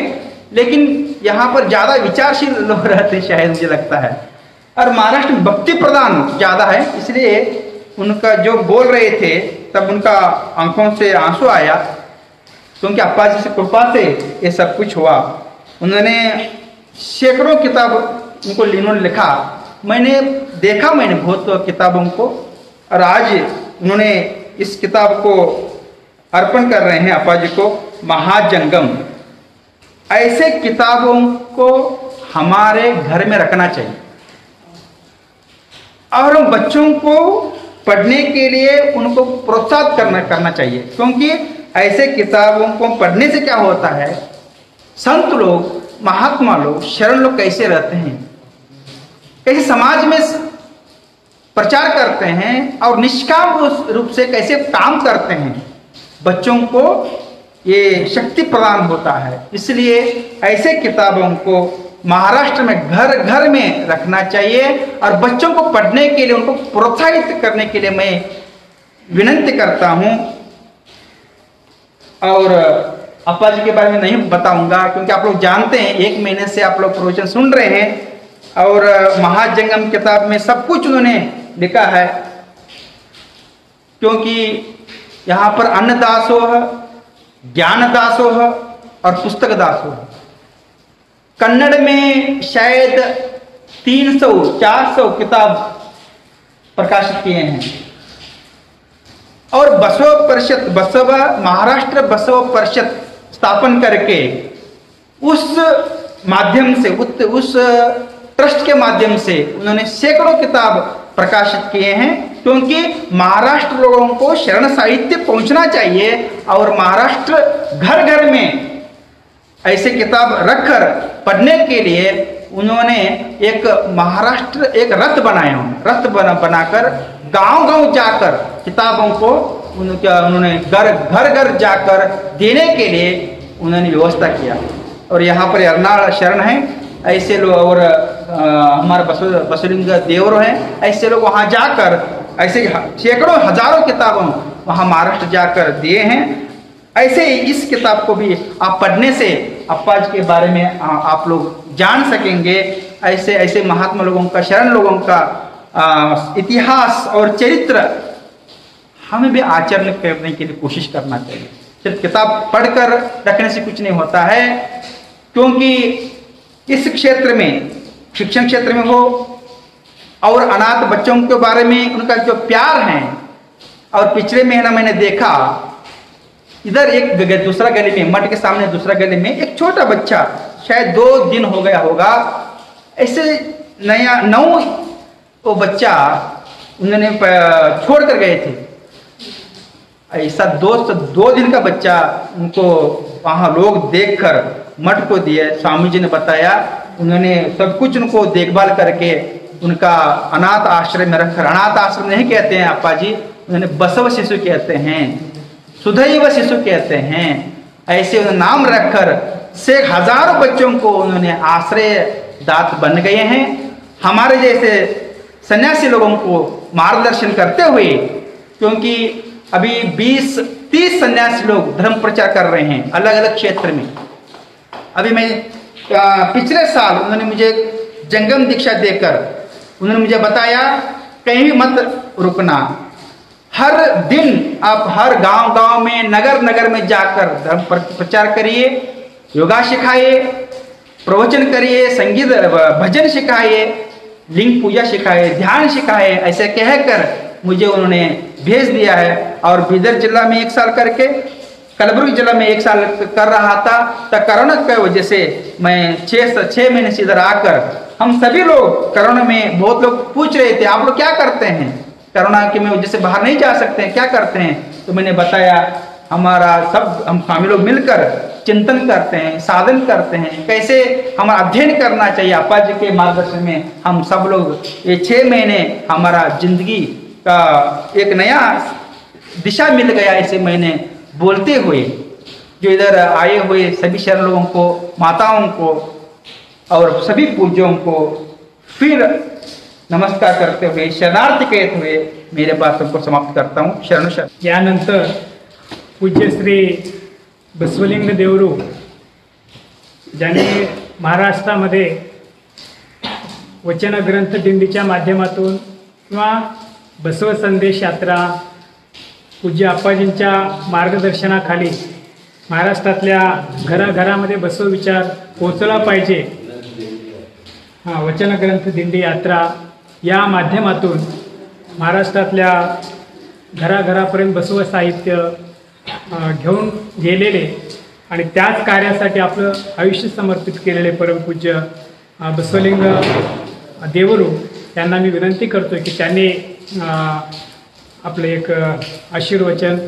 लेकिन यहाँ पर ज़्यादा विचारशील लोग रहते हैं शायद, मुझे लगता है। और महाराष्ट्र में भक्ति प्रधान ज़्यादा है, इसलिए उनका जो बोल रहे थे तब उनका आंखों से आंसू आया, क्योंकि अप्पा जी से कृपा से ये सब कुछ हुआ। उन्होंने सैकड़ों किताब उन्होंने लिखा, मैंने देखा बहुत किताबों को, और आज उन्होंने इस किताब को अर्पण कर रहे हैं अप्पा जी को, महाजंगम। ऐसे किताबों को हमारे घर में रखना चाहिए, और हम बच्चों को पढ़ने के लिए उनको प्रोत्साहित करना चाहिए, क्योंकि ऐसे किताबों को पढ़ने से क्या होता है, संत लोग, महात्मा लोग, शरण लोग कैसे रहते हैं, कैसे समाज में प्रचार करते हैं, और निष्काम रूप से कैसे काम करते हैं, बच्चों को ये शक्ति प्रदान होता है। इसलिए ऐसे किताबों को महाराष्ट्र में घर घर में रखना चाहिए और बच्चों को पढ़ने के लिए उनको प्रोत्साहित करने के लिए मैं विनती करता हूं। और अप्पा जी के बारे में नहीं बताऊंगा क्योंकि आप लोग जानते हैं, 1 महीने से आप लोग प्रवचन सुन रहे हैं और महाजंगम किताब में सब कुछ उन्होंने लिखा है। क्योंकि यहाँ पर अन्नदासोह, ज्ञानदासोह और पुस्तक दासोह, कन्नड़ में शायद 300-400 किताब प्रकाशित किए हैं। और बसव परिषद, बसव महाराष्ट्र बसव परिषद स्थापन करके उस माध्यम से, उस ट्रस्ट के माध्यम से उन्होंने सैकड़ों किताब प्रकाशित किए हैं। क्योंकि महाराष्ट्र लोगों को शरण साहित्य पहुंचना चाहिए और महाराष्ट्र घर घर में ऐसे किताब रखकर पढ़ने के लिए उन्होंने एक महाराष्ट्र एक रथ बनाया, रथ बनाकर गांव-गांव जाकर किताबों को उन्होंने घर जाकर देने के लिए उन्होंने व्यवस्था किया। और यहाँ पर अर्नाल शरण है, ऐसे लोग, और हमारे बसवलिंग देवरो हैं, ऐसे लोग वहाँ जाकर ऐसे सैकड़ों हजारों किताबों वहाँ महाराष्ट्र जाकर दिए हैं। ऐसे ही इस किताब को भी आप पढ़ने से अप्पा जी के बारे में आप लोग जान सकेंगे। ऐसे ऐसे महात्मा लोगों का, शरण लोगों का इतिहास और चरित्र हमें भी आचरण करने के लिए कोशिश करना चाहिए। सिर्फ किताब पढ़कर रखने से कुछ नहीं होता है, क्योंकि इस क्षेत्र में, शिक्षण क्षेत्र में हो और अनाथ बच्चों के बारे में उनका जो प्यार है। और पिछले महीना मैंने देखा इधर एक दूसरा गली में, मठ के सामने दूसरा गली में एक छोटा बच्चा, शायद 2 दिन हो गया होगा, ऐसे नया 9 वो बच्चा उन्होंने छोड़ कर गए थे। ऐसा 2 दिन का बच्चा उनको वहाँ लोग देखकर मठ को दिए। स्वामी जी ने बताया, उन्होंने सब कुछ उनको देखभाल करके उनका अनाथ आश्रय में रखकर, अनाथ आश्रम नहीं कहते हैं अप्पा जी, उन्होंने बसव शिशु कहते हैं, सुधैव शिशु कहते हैं। ऐसे उन्होंने नाम रखकर से हजारों बच्चों को उन्होंने आश्रय दात बन गए हैं। हमारे जैसे सन्यासी लोगों को मार्गदर्शन करते हुए, क्योंकि अभी 20-30 सन्यासी लोग धर्म प्रचार कर रहे हैं अलग अलग क्षेत्र में। अभी मैं पिछले साल उन्होंने मुझे जंगम दीक्षा देकर उन्होंने मुझे बताया, कहीं भी मत रुकना, हर दिन आप हर गांव-गांव में, नगर-नगर में जाकर धर्म प्रचार करिए, योगा सिखाइए, प्रवचन करिए, संगीत भजन सिखाइए, लिंग पूजा सिखाइए, ध्यान सिखाइए। ऐसे कहकर मुझे उन्होंने भेज दिया है। और बीदर जिला में 1 साल करके, कलबुर्गी जिला में 1 साल कर रहा था, तो कोरोना की वजह से मैं 6 महीने से इधर आकर, हम सभी लोग कोरोना में बहुत लोग पूछ रहे थे आप लोग क्या करते हैं, कोरोना की वजह से बाहर नहीं जा सकते हैं, क्या करते हैं? तो मैंने बताया हमारा सब, हम स्वामी लोग मिलकर चिंतन करते हैं, साधन करते हैं, कैसे हमारा अध्ययन करना चाहिए। अप्पा जी के मार्गदर्शन में हम सब लोग ये 6 महीने हमारा जिंदगी का एक नया दिशा मिल गया। ऐसे महीने बोलते हुए जो इधर आए हुए सभी शरण लोगों को, माताओं को और सभी पूज्यों को फिर नमस्कार करते हुए, शरणार्थी कहते हुए मेरे बातों को समाप्त करता हूँ। शरण। यानंतर पूज्य श्री बसवलिंग देवरू, ज्यांनी महाराष्ट्रामध्ये वचन ग्रंथ दिंडीच्या माध्यमातून किंवा बसव संदेश यात्रा पूज्य अप्पाजींच्या मार्गदर्शनाखाली महाराष्ट्रातल्या घराघरामध्ये बसव विचार पोहोचला पाहिजे, वचन ग्रंथ दिंडी यात्रा या माध्यमातून महाराष्ट्रातल्या घराघरापर्यंत बसव साहित्य घेऊन गेलेले आणि त्याच कार्यासाठी आपलं आयुष्य समर्पित केलेले परमपूज्य बसवलिंग देवरू यांना मी विनंती करतो की त्यांनी आपलं एक आशीर्वचन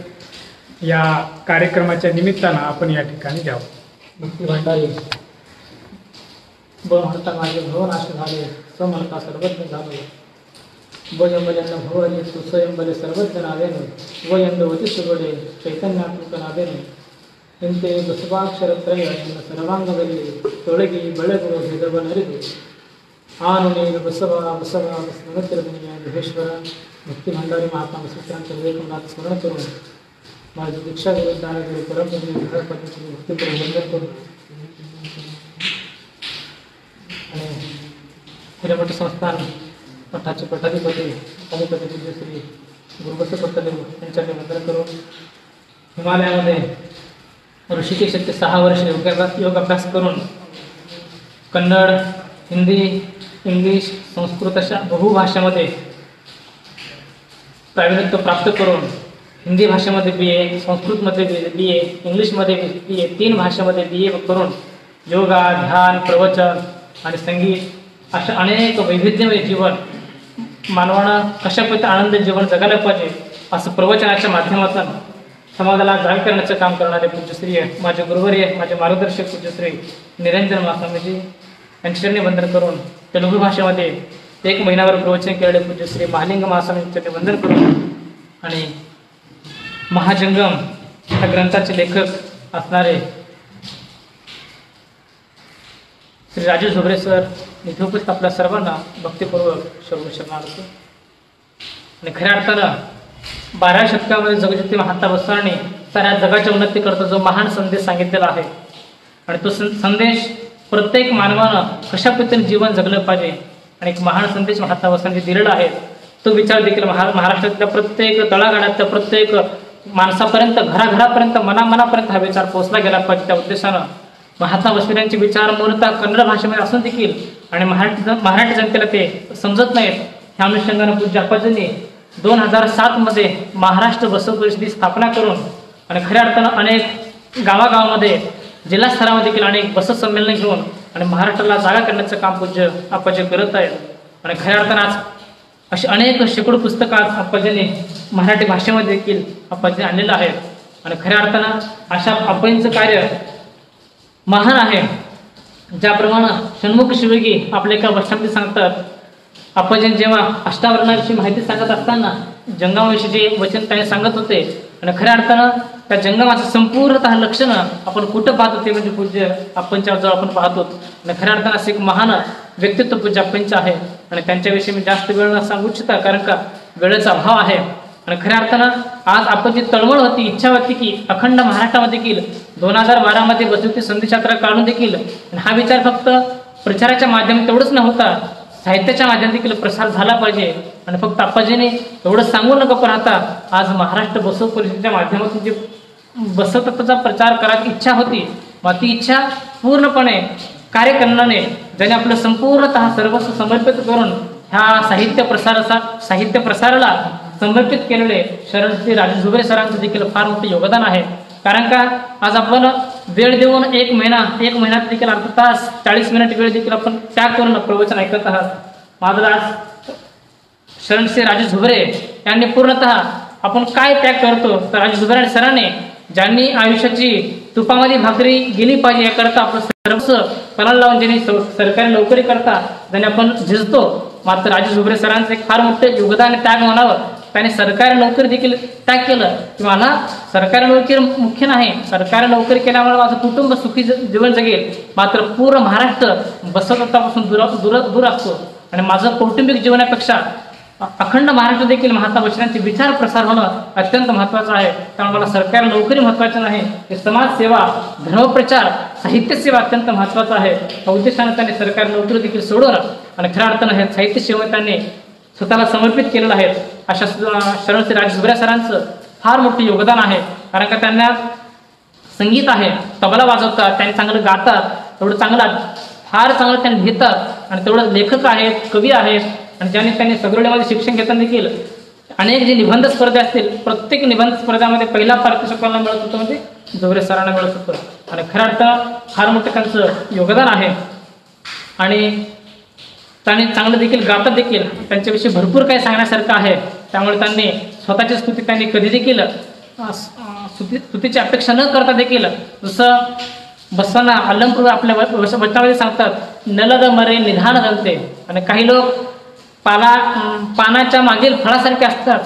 या कार्यक्रमाच्या निमित्तानं आपण या ठिकाणी द्यावं। मुक्ती भंडारी म्हणता माझे भवन असे झाले, समर्था सर्वज्ञ झालो, वयंबल्यांना भवन तू स्वयंबले सर्वज्ञ नावेने, वयंदवती सुगडे चैतन्यात्मक नावेने, ಇಂತೆ ಬಸವಾಕ್ಷರತ್ರಯ ನಿನ್ನ ಸರ್ವಾಂಗದಲ್ಲಿ ತೊಳಗಿ ಬೆಳಗುವ ಭೇದವನ್ನರಿದು ಆನು ನೀನು ಬಸವ ಬಸವ ಬಸವನತಿರಮಣಿಯ ಮಹೇಶ್ವರ ಭಕ್ತಿ भंडारी महात्मा बसवेश्वरांचं विवेकनाथ स्मरण करून माझी दीक्षा गुरु दानगुरु परमपूज्य विठ्ठल पद्धतीने भक्तीपूर्वक वंदन करून आणि हिरेमठ संस्थान मठाचे पठाधिपती अधिपती पूज्य श्री गुरुबसवपत्तले यांच्याने वंदन करून हिमालयामध्ये ऋषिकेश येथे 6 वर्ष योग अभ्यास करून कन्नड, हिंदी, इंग्लिश, संस्कृत अशा बहुभाषामध्ये प्रावीण्य प्राप्त करून हिंदी भाषेमध्ये BA, संस्कृतमध्ये BA, इंग्लिशमध्ये BA, 3 भाषेमध्ये BA करून योगा, ध्यान, प्रवचन आणि संगीत अशा अनेक वैविध्यमय जीवन मानवानं कशा पद्धतीने आनंद जीवन जगायला पाहिजे असं प्रवचनाच्या माध्यमातून समाजाला जाग करण्याचं काम करणारे पूज्यश्री माझे गुरुवर्य माझे मार्गदर्शक पूज्यश्री निरंजन महास्वामीजी यांच्याने वंदन करून तेलुगू भाषेमध्ये 1 महिन्यावर प्रवचन केलेले पूज्यश्री महालिंग महास्वामी यांच्याने वंदन करून आणि महाजंगम या ग्रंथाचे लेखक असणारे श्री राजू झुबरे सर इथे उपस्थित आपल्या सर्वांना भक्तिपूर्वक शरणार्थ आणि खऱ्या अर्थानं 12व्या शतकामध्ये जगज्योती महात्मा बसवांनी साऱ्या जगाच्या उन्नतीकरता जो महान संदेश सांगितलेला आहे आणि तो संदेश प्रत्येक मानवानं कशा पद्धतीने जीवन जगलं पाहिजे आणि एक महान संदेश महात्मा बसवांनी दिलेला आहे तो विचार देखील महाराष्ट्रातल्या प्रत्येक तळागाळातल्या प्रत्येक माणसापर्यंत घराघरापर्यंत मनामनापर्यंत हा विचार पोहोचला गेला पाहिजे त्या उद्देशानं महात्मा बसवेंचे विचार मूलतः कन्नड भाषेमध्ये असून देखील आणि मराठी जनतेला ते समजत नाहीत ह्या अनुषंगाने पूज्य आप्पाजींनी 2007 मध्ये महाराष्ट्र बसव परिषदेची स्थापना करून आणि खऱ्या अर्थानं अनेक गावागावामध्ये जिल्हा स्तरावर देखील अनेक बसव संमेलन घेऊन आणि महाराष्ट्राला जागा करण्याचं काम पूज्य आप्पाजी करत आहेत आणि खऱ्या अर्थानं आज अशी अनेक शेकडो पुस्तकं आप्पाजींनी मराठी भाषेमध्ये देखील आप्पाजी आणलेलं आहे आणि खऱ्या अर्थानं अशा आप्पाजींचं कार्य महान आहे ज्याप्रमाणे षण्मुख शिवगी आपल्या एका वचनामध्ये सांगतात आप्पाजी जेव्हा अष्टावरणाविषयी माहिती सांगत असताना जंगमाविषयी जे वचन त्यांनी सांगत होते आणि खऱ्या अर्थानं त्या जंगमाचं संपूर्णतः लक्षणं आपण कुठं पाहत होते म्हणजे पूज्य आप्पांच्या जवळ आपण पाहतो आणि खऱ्या अर्थानं असं एक महान व्यक्तित्व पूज्य आप्पांचं आहे आणि त्यांच्याविषयी मी जास्त वेळ न सांगू इच्छिता कारण का वेळेचा अभाव आहे आणि खऱ्या अर्थानं आज आपण जी तळमळ होती इच्छा होती की अखंड महाराष्ट्रामध्ये देखील 2012 मध्ये बसवती संदेश यात्रा काढून देखील हा विचार फक्त प्रचाराच्या माध्यमात तेवढंच न होता साहित्याच्या माध्यमात देखील प्रसार झाला पाहिजे आणि फक्त आप्पाजीने एवढं सांगू नका पण आता आज महाराष्ट्र बसव परिषदेच्या माध्यमातून जे बसवतत्वाचा प्रचार करायची इच्छा होती मग ती इच्छा पूर्णपणे कार्य करण्याने ज्याने आपलं संपूर्णतः सर्वस्व समर्पित करून ह्या साहित्य प्रसाराला समर्पित केलेले शरण श्री राजू झुबरे सरांचं देखील फार मोठं योगदान आहे कारण का आज आपण वेळ देऊन 1 महिन्यात देखील अर्धा तास 40 मिनिट वेळ देखील आपण त्याग करून प्रवचन ऐकत आहात माझं आज शरण श्री राजू झुबरे यांनी पूर्णतः आपण काय त्याग करतो तर राजू झुबरे सरांनी ज्यांनी आयुष्याची तुपामध्ये भाकरी गेली पाहिजे याकरता आपण सर्वस्व पणाला लावून ज्यांनी सरकारी नोकरी करता ज्यांनी आपण झिजतो मात्र राजू झुबरे सरांचं एक फार मोठं योगदान त्याग म्हणावं त्याने सरकारी नोकरी देखील त्याग केलं की मला सरकारी नोकरी मुख्य नाही सरकारी नोकरी केल्यामुळे माझं कुटुंब सुखी जीवन जगेल मात्र पूर्ण महाराष्ट्र बसवतत्वापासून दूर असतो आणि माझं कौटुंबिक जीवनापेक्षा अखंड महाराष्ट्र देखील महात्मा बसवेंचे विचार प्रसार होणं अत्यंत महत्त्वाचं आहे त्यामुळे मला सरकारी नोकरी महत्त्वाची नाही हे समाजसेवा धर्मप्रचार साहित्य सेवा अत्यंत महत्त्वाचं आहे या उद्देशाने त्यांनी सरकारी नोकरी देखील सोडवलं आणि खऱ्या अर्थानं हे साहित्य सेवा त्यांनी स्वतःला समर्पित केलेलं आहे अशा शरण श्री राजू झुबरे सरांचं फार मोठं योगदान आहे कारण का त्यांना संगीत आहे तबला वाजवतात त्यांनी चांगलं गातात तेवढं फार चांगलं त्यांनी घेतात आणि तेवढं लेखक आहेत कवी आहेत आणि ज्यांनी त्यांनी सगळ्यामध्ये शिक्षण घेताना देखील अनेक जे निबंध स्पर्धा असतील प्रत्येक निबंध स्पर्धामध्ये पहिला पारितोषिक कोणाला मिळत होतं म्हणजे झुबरे सरांना मिळत होतं आणि खऱ्या अर्थानं फार मोठं त्यांचं योगदान आहे आणि त्यांनी चांगलं देखील गातात देखील त्यांच्याविषयी भरपूर काही सांगण्यासारखं आहे त्यामुळे त्यांनी स्वतःची स्तुती त्यांनी कधी देखील स्तुतीची अपेक्षा न करता देखील जसं बसवांना अलंपूर आपल्या वचनामध्ये सांगतात नलद मरे निधान रंगते आणि काही लोक पानाच्या मागील फळासारखे असतात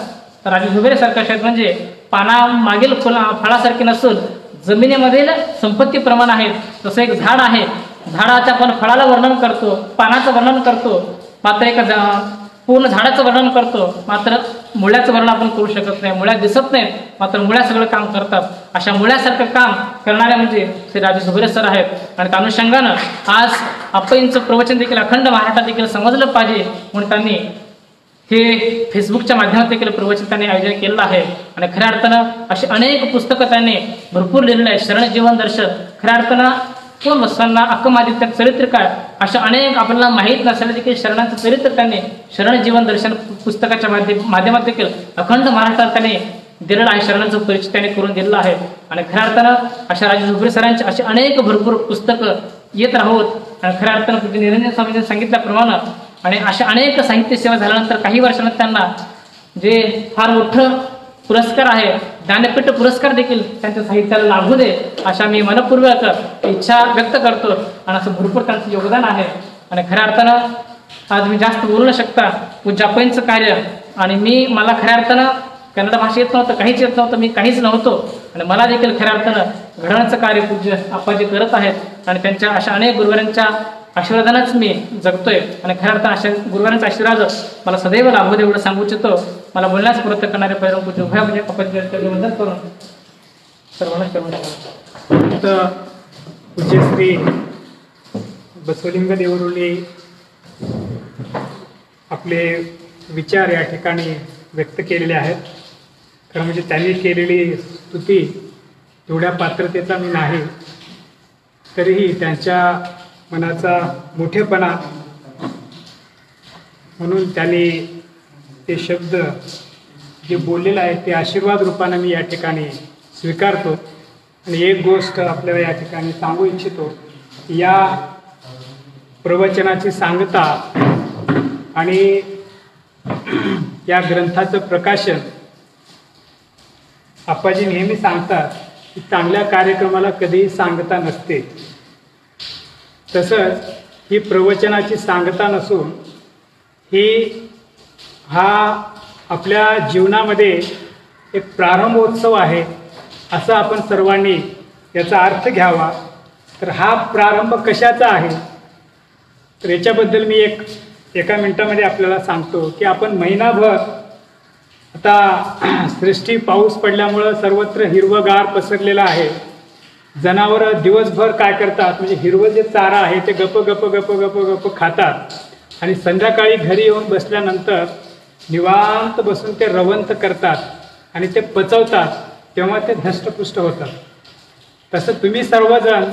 तर राजू झुबरे सारखे आहेत म्हणजे पाना मागील फळासारखे नसून जमिनीमधील संपत्ती प्रमाण आहेत. जसं एक झाड आहे, झाडाच्या आपण फळाला वर्णन करतो, पानाचं वर्णन करतो, मात्र एक पूर्ण झाडाचं वर्णन करतो, मात्र मुळ्याचं वर्णन आपण करू शकत नाही. मुळ्या दिसत नाहीत, मात्र मुळ्या सगळं काम करतात. अशा मुळ्यासारखं काम करणारे म्हणजे श्री राजू झुबरे सर आहेत. आणि त्या अनुषंगानं आज आपणचं प्रवचन देखील अखंड महाराष्ट्रात देखील समजलं पाहिजे म्हणून त्यांनी हे फेसबुकच्या माध्यमात देखील प्रवचन त्यांनी आयोजन केलेलं आहे. आणि खऱ्या अर्थानं अशी अनेक पुस्तकं त्यांनी भरपूर लिहिलेलं आहे. शरण जीवन दर्शन, खऱ्या अर्थानं कोण बसवांना अक्कमादित्य चरित्र काय, अशा अनेक आपल्याला माहीत नसलेलं देखील शरणांचं चरित्र त्यांनी शरण जीवन दर्शन पुस्तकाच्या माध्यमात देखील अखंड महाराष्ट्रात त्यांनी दिलेलं आहे. शरणांचं परिचय त्यांनी करून दिलेलं आहे. आणि खऱ्या अर्थानं अशा राजू झुबरे सरांची अशी अनेक भरपूर पुस्तकं येत राहोत. आणि खऱ्या अर्थानं पूज्य निरंजन स्वामींनी सांगितल्याप्रमाणे आणि अशा अनेक साहित्य सेवा झाल्यानंतर काही वर्षांत त्यांना जे फार मोठं पुरस्कार आहे, ज्ञानपीठ पुरस्कार देखील त्यांच्या साहित्याला लाभू दे अशा मी मनपूर्वक इच्छा व्यक्त करतो. आणि असं भरपूर त्यांचं योगदान आहे. आणि खऱ्या अर्थानं आज मी जास्त बोलू न शकता पूज्य आप्पांचं कार्य आणि मला खऱ्या अर्थानं कन्नड भाषा येत नव्हतं, काहीच येत नव्हतं, मी काहीच नव्हतो. आणि मला देखील खऱ्या अर्थानं घडवण्याचं कार्य पूज्य आप्पाजी करत आहेत. आणि त्यांच्या अशा अनेक गुरुवारांच्या आशीर्वादानंच मी जगतोय. आणि खऱ्या अर्थानं अशा गुरुवारांचा आशीर्वाद मला सदैव लाभू दे एवढं सांगू इच्छितो. मला बोलण्यास प्रयत्न करणारे पैरव पूज्य उभ्या म्हणजे आप्पाजी मदत करून सर्वांना पूज्य श्री बसवलिंग देवरुले आपले विचार या ठिकाणी व्यक्त केलेले आहेत. खरं म्हणजे त्यांनी केलेली स्तुती तेवढ्या पात्रतेचा मी नाही, तरीही त्यांच्या मनाचा मोठेपणा म्हणून त्यांनी ते शब्द जे बोललेलं आहे ते आशीर्वाद रूपाने मी या ठिकाणी स्वीकारतो. आणि एक गोष्ट आपल्याला या ठिकाणी सांगू इच्छितो, या प्रवचनाची सांगता आणि या ग्रंथाचं प्रकाशन आप्पाजी नेहमी सांगतात की चांगल्या कार्यक्रमाला कधीही सांगता नसते. तसंच ही प्रवचनाची सांगता नसून हा आपल्या जीवनामध्ये एक प्रारंभोत्सव आहे असं आपण सर्वांनी याचा अर्थ घ्यावा. तर हा प्रारंभ कशाचा आहे तर याच्याबद्दल मी एका मिनिटामध्ये आपल्याला सांगतो की आपण महिनाभर आता सृष्टी पाऊस पडल्यामुळं सर्वत्र हिरवगार पसरलेलं आहे. जनावरं दिवसभर काय करतात म्हणजे हिरवं जे चारा आहे ते गप गप गप गप गप खातात आणि संध्याकाळी घरी येऊन बसल्यानंतर निवांत बसून ते रवंत करतात आणि ते पचवतात, तेव्हा ते धष्टपुष्ट होतात. तसं तुम्ही सर्वजण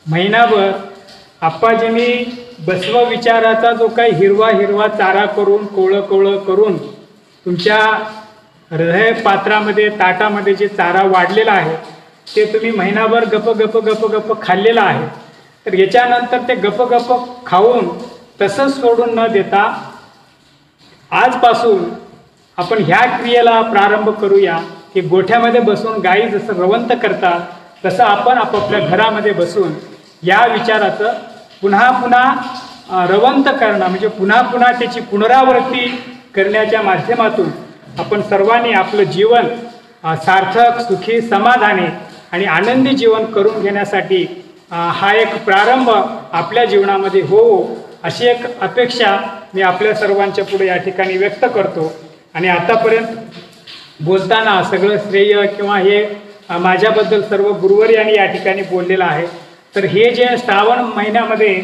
महिनाभर आप्पाजींनी बसव विचाराचा जो काही हिरवा हिरवा चारा करून कोवळं कोवळं करून तुमच्या हृदय पात्रामध्ये ताटामध्ये जे चारा वाढलेला आहे ते तुम्ही महिनाभर गप गप गप गप खाल्लेलं आहे. तर याच्यानंतर ते गप गप खाऊन तसंच सोडून न देता आजपासून आपण ह्या क्रियेला प्रारंभ करूया की गोठ्यामध्ये बसून गायी जसं रवंत करतात तसं आपण आपापल्या घरामध्ये बसून या विचाराचं पुन्हा पुन्हा रवंत करणं म्हणजे पुन्हा पुन्हा त्याची पुनरावृत्ती करण्याच्या माध्यमातून आपण सर्वांनी आपलं जीवन सार्थक, सुखी, समाधानी आणि आनंदी जीवन करून घेण्यासाठी हा एक प्रारंभ आपल्या जीवनामध्ये हो अशी एक अपेक्षा मी आपल्या सर्वांच्या पुढे या ठिकाणी व्यक्त करतो. आणि आतापर्यंत बोलताना सगळं श्रेय किंवा हे माझ्याबद्दल सर्व गुरुवर यांनी या ठिकाणी बोललेलं आहे. तर हे जे श्रावण महिन्यामध्ये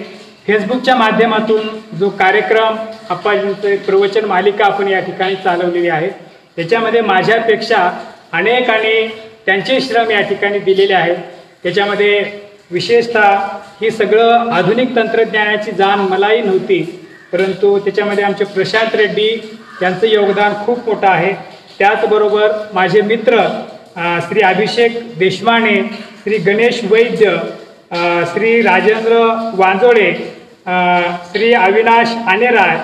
फेसबुकच्या माध्यमातून जो कार्यक्रम आप्पाजींचं एक प्रवचन मालिका आपण या ठिकाणी चालवलेली आहे त्याच्यामध्ये माझ्यापेक्षा अनेकांनी त्यांचे श्रम या ठिकाणी दिलेले आहेत. त्याच्यामध्ये विशेषतः ही सगळं आधुनिक तंत्रज्ञानाची जाण मलाही नव्हती, परंतु त्याच्यामध्ये आमचे प्रशांत रेड्डी यांचं योगदान खूप मोठं आहे. त्याचबरोबर माझे मित्र श्री अभिषेक देशमाने, श्री गणेश वैद्य, श्री राजेंद्र वांजोळे, श्री अविनाश आनेराय,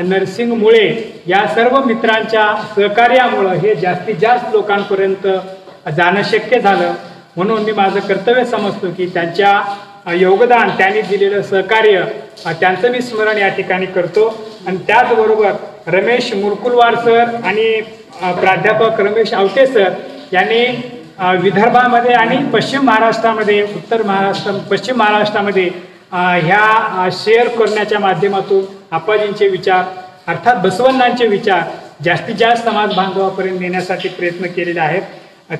नरसिंग मुळे या सर्व मित्रांच्या सहकार्यामुळं हे जास्तीत जास्त लोकांपर्यंत जाणं शक्य झालं. म्हणून मी माझं कर्तव्य समजतो की त्यांच्या योगदान, त्यांनी दिलेलं सहकार्य त्यांचं मी स्मरण या ठिकाणी करतो. आणि त्याचबरोबर रमेश मुरकुलवार सर आणि प्राध्यापक रमेश आवटे सर यांनी विदर्भामध्ये आणि पश्चिम महाराष्ट्रामध्ये, उत्तर महाराष्ट्र, पश्चिम महाराष्ट्रामध्ये ह्या शेअर करण्याच्या माध्यमातून आप्पाजींचे विचार अर्थात बसवण्णांचे विचार जास्तीत जास्त समाज बांधवापर्यंत नेण्यासाठी प्रयत्न केलेले आहेत.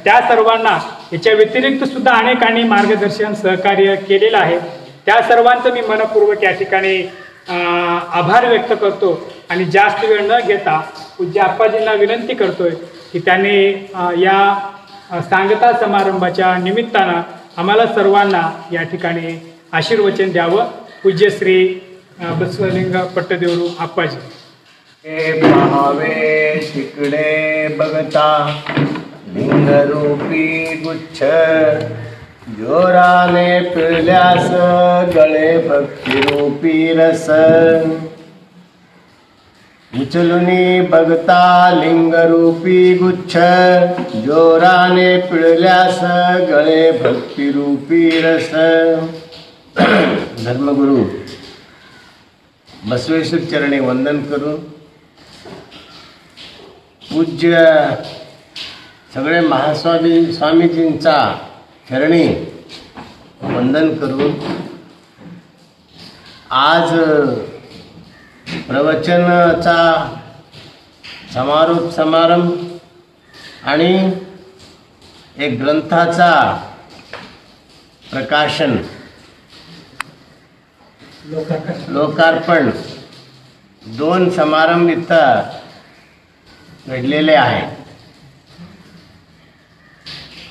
त्या सर्वांना याच्या व्यतिरिक्त सुद्धा अनेकांनी मार्गदर्शन सहकार्य केलेलं आहे. त्या सर्वांचं मी मनपूर्वक या ठिकाणी आभार व्यक्त करतो आणि जास्त वेळ न घेता पूज्य आप्पाजींना विनंती करतोय की त्यांनी या सांगता समारंभाच्या निमित्तानं आम्हाला सर्वांना या ठिकाणी आशीर्वचन द्यावं. पूज्य श्री बसवलिंग पट्टदेवरू आप्पाजी. पाहावे तिकडे बघता लिंगरूपी गुच्छ जोराने पिळल्यास गळे भक्तिरूपी रस उचलुनी बघता लिंगरूपी गुच्छ जोराने पिळल्यास गळे भक्तिरूपी रस. धर्मगुरु बसवेश्वर चरणी वंदन करून पूज्य सगळे महास्वामी स्वामीजींचा चरणी वंदन करून आज प्रवचनाचा समारोप समारंभ आणि एक ग्रंथाचा प्रकाशन लोकार्पण दोन समारंभ इथं घडलेले आहे.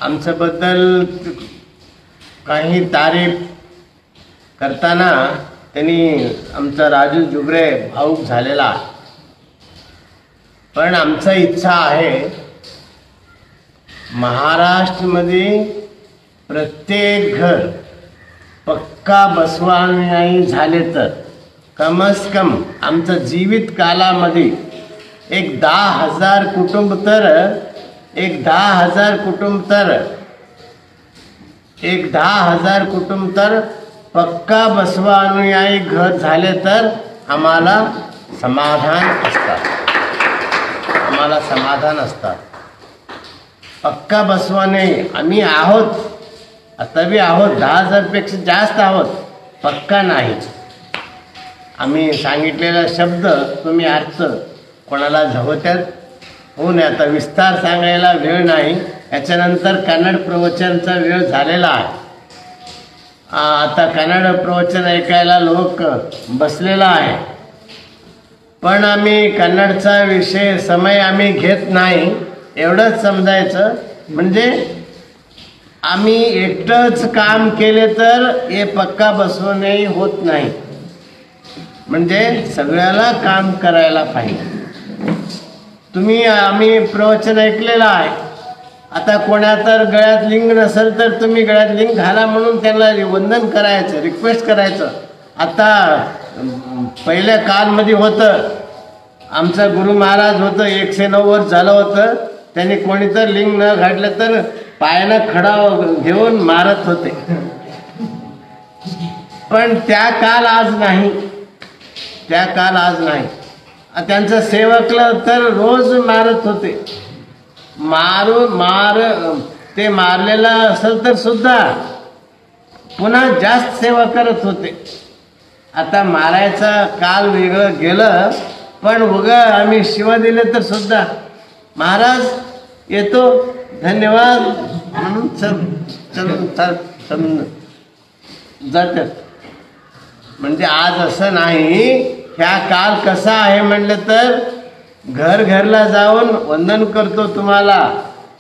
आमच्याबद्दल काही तारीफ करताना त्यांनी आमचा राजू जुगरे भाऊक झालेला, पण आमचा इच्छा आहे महाराष्ट्रामध्ये प्रत्येक घर पक्का बसवानुयायी झाले तर कमस कम आमचं जीवित कालामध्ये एक 10,000 कुटुंब तर एक 10,000 कुटुंब तर पक्का बसवानुयायी घर झाले तर आम्हाला समाधान असतात. पक्का बसवानुयायी आम्ही आहोत, आता बी आहोत, 10,000पेक्षा जास्त आहोत, पक्का नाही. आम्ही सांगितलेला शब्द तुम्ही अर्थ कोणाला झवत्यात होऊ नये. आता विस्तार सांगायला वेळ नाही, याच्यानंतर कन्नड प्रवचनचा वेळ झालेला आहे. आता कन्नड प्रवचन ऐकायला लोक बसलेला आहे, पण आम्ही कन्नडचा विषय समय आम्ही घेत नाही एवढंच समजायचं. म्हणजे आम्ही एकटंच काम केले तर हे पक्का बसवणे होत नाही, म्हणजे सगळ्याला काम करायला पाहिजे. आम्ही प्रवचन ऐकलेलं आहे. आता कोणा तर गळ्यात लिंग नसेल तर तुम्ही गळ्यात लिंग घाला म्हणून त्यांना वंदन करायचं, रिक्वेस्ट करायचं. आता पहिल्या कालमध्ये होतं, आमचा गुरु महाराज होतं 109 वर्ष झालं होतं, त्यांनी कोणी तर लिंग न घातलं तर पायानं खडा घेऊन मारत होते. पण त्या काल आज नाही. त्यांचं सेवकला तर रोज मारत होते. ते मारलेला असेल तर सुद्धा पुन्हा जास्त सेवा करत होते. आता मारायचा काल वेगळं गेलं, पण उगा आम्ही शिवा दिले तर सुद्धा महाराज येतो धन्यवाद म्हणून जातात. म्हणजे आज असं नाही. ह्या काल कसा आहे म्हणलं तर घरला जाऊन वंदन करतो तुम्हाला,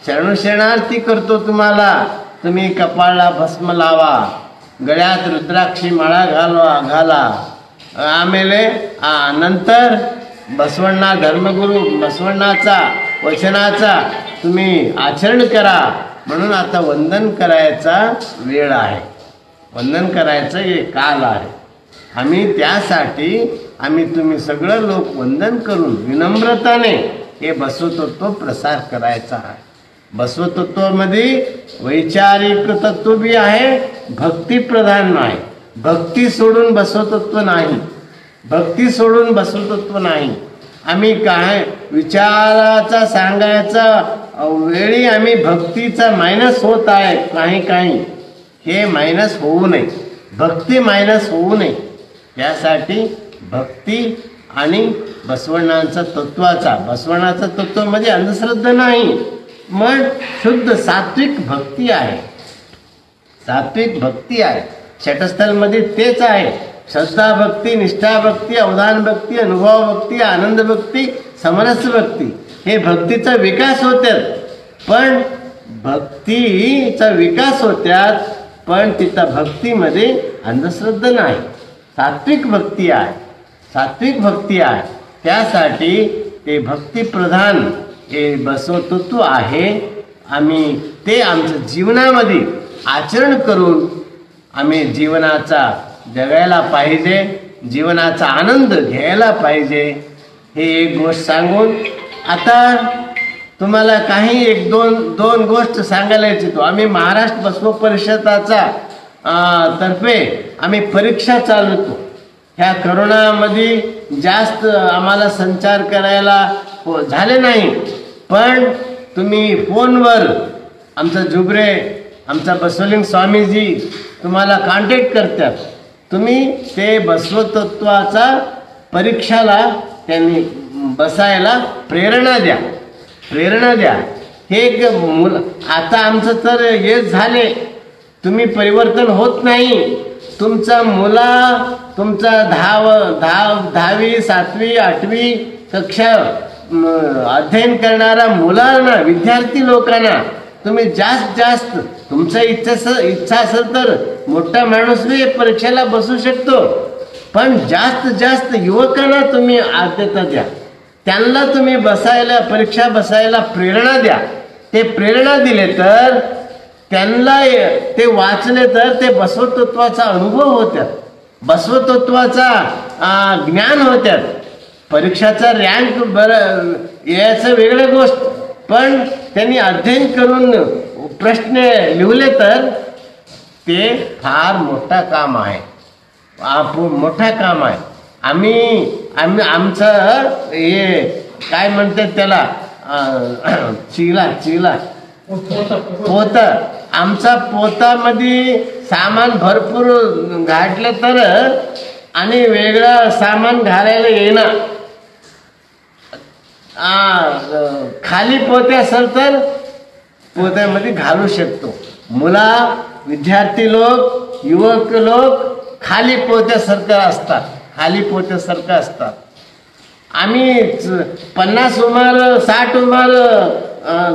शरणशरणार्थी करतो तुम्हाला. तुम्ही कपाळाला भस्म लावा, गळ्यात रुद्राक्षी माळा घाला. आमेले नंतर बसवण्णा धर्मगुरू बसवण्णाचा वचनाचा तुम्ही आचरण करा. म्हणून आता वंदन करायचा वेळ आहे, वंदन करायचं हे काल आहे. आम्ही तुम्ही सगळं लोक वंदन करून विनम्रताने हे बसवतत्व प्रसार करायचा आहे. बसवतत्वामध्ये वैचारिक तत्व बी आहे, भक्ती प्रधान आहे. भक्ती सोडून बसवतत्व नाही. आम्ही काय विचाराचा सांगायचा वेळी आम्ही भक्तीचा मायनस होत आहे काही काही, हे मायनस होऊ नये, भक्ती मायनस होऊ नये यासाठी भक्ती आणि बसवण्णांचा तत्वाचा, बसवण्णाचं तत्व म्हणजे अंधश्रद्धा नाही, मग शुद्ध सात्विक भक्ती आहे, सात्विक भक्ती आहे. षटस्थलमध्ये तेच आहे. श्रद्धा भक्ती, निष्ठा भक्ती, अवधान भक्ती, अनुभव भक्ती, आनंद भक्ती, समरस भक्ती, हे भक्तीचा विकास होत्यात. पण भक्तीचा विकास होत्यात, पण तिथं भक्तीमध्ये अंधश्रद्धा नाही, सात्विक भक्ती आहे, सात्विक भक्ती आहे. त्यासाठी ते भक्तिप्रधान हे बसवतत्व आहे. आम्ही ते आमच्या जीवनामध्ये आचरण करून आम्ही जीवनाचा जगायला पाहिजे, जीवनाचा आनंद घ्यायला पाहिजे. हे एक गोष्ट सांगून आता तुम्हाला काही एक दोन गोष्ट सांगायला इच्छितो. आम्ही महाराष्ट्र बसव परिषदाचा तर्फे आम्ही परीक्षा चालवतो. ह्या करोनामध्ये जास्त आम्हाला संचार करायला झाले नाही, पण तुम्ही फोनवर आमचा जुबरे, आमचा बसवलिंग स्वामीजी तुम्हाला कॉन्टॅक्ट करतात. तुम्ही ते बसवतत्वाचा परीक्षाला त्यांनी बसायला प्रेरणा द्या, प्रेरणा द्या. हे एक आता आमचं तर हे झाले, तुम्ही परिवर्तन होत नाही. तुमचा तुमचा 10वी 7वी 8वी कक्षा अध्ययन करणारा मुलांना, विद्यार्थी लोकांना तुम्ही जास्त तुमचा इच्छा असेल तर मोठा माणूस बी परीक्षेला बसू शकतो, पण जास्त युवकांना तुम्ही आद्यता द्या. त्यांना तुम्ही परीक्षा बसायला प्रेरणा द्या. ते प्रेरणा दिले तर त्यांना ते वाचले तर ते बसवतत्वाचा अनुभव होत्यात, बसवतत्वाचा ज्ञान होत्यात. परीक्षाचा रँक बरं याचं वेगळं गोष्ट, पण त्यांनी अध्ययन करून प्रश्न लिहिले तर ते फार मोठा काम आहे, मोठा काम आहे. आमचं हे काय म्हणतात त्याला चिला पोत, आमचा पोतामध्ये सामान भरपूर घातलं तर आणि वेगळं सामान घालायला येणार. खाली पोते असेल तर पोत्यामध्ये घालू शकतो. विद्यार्थी लोक, युवक लोक खाली पोत्यासारखं असतात, खाली पोत्यासारखं असतात. आम्ही 50 उमर 60 उमर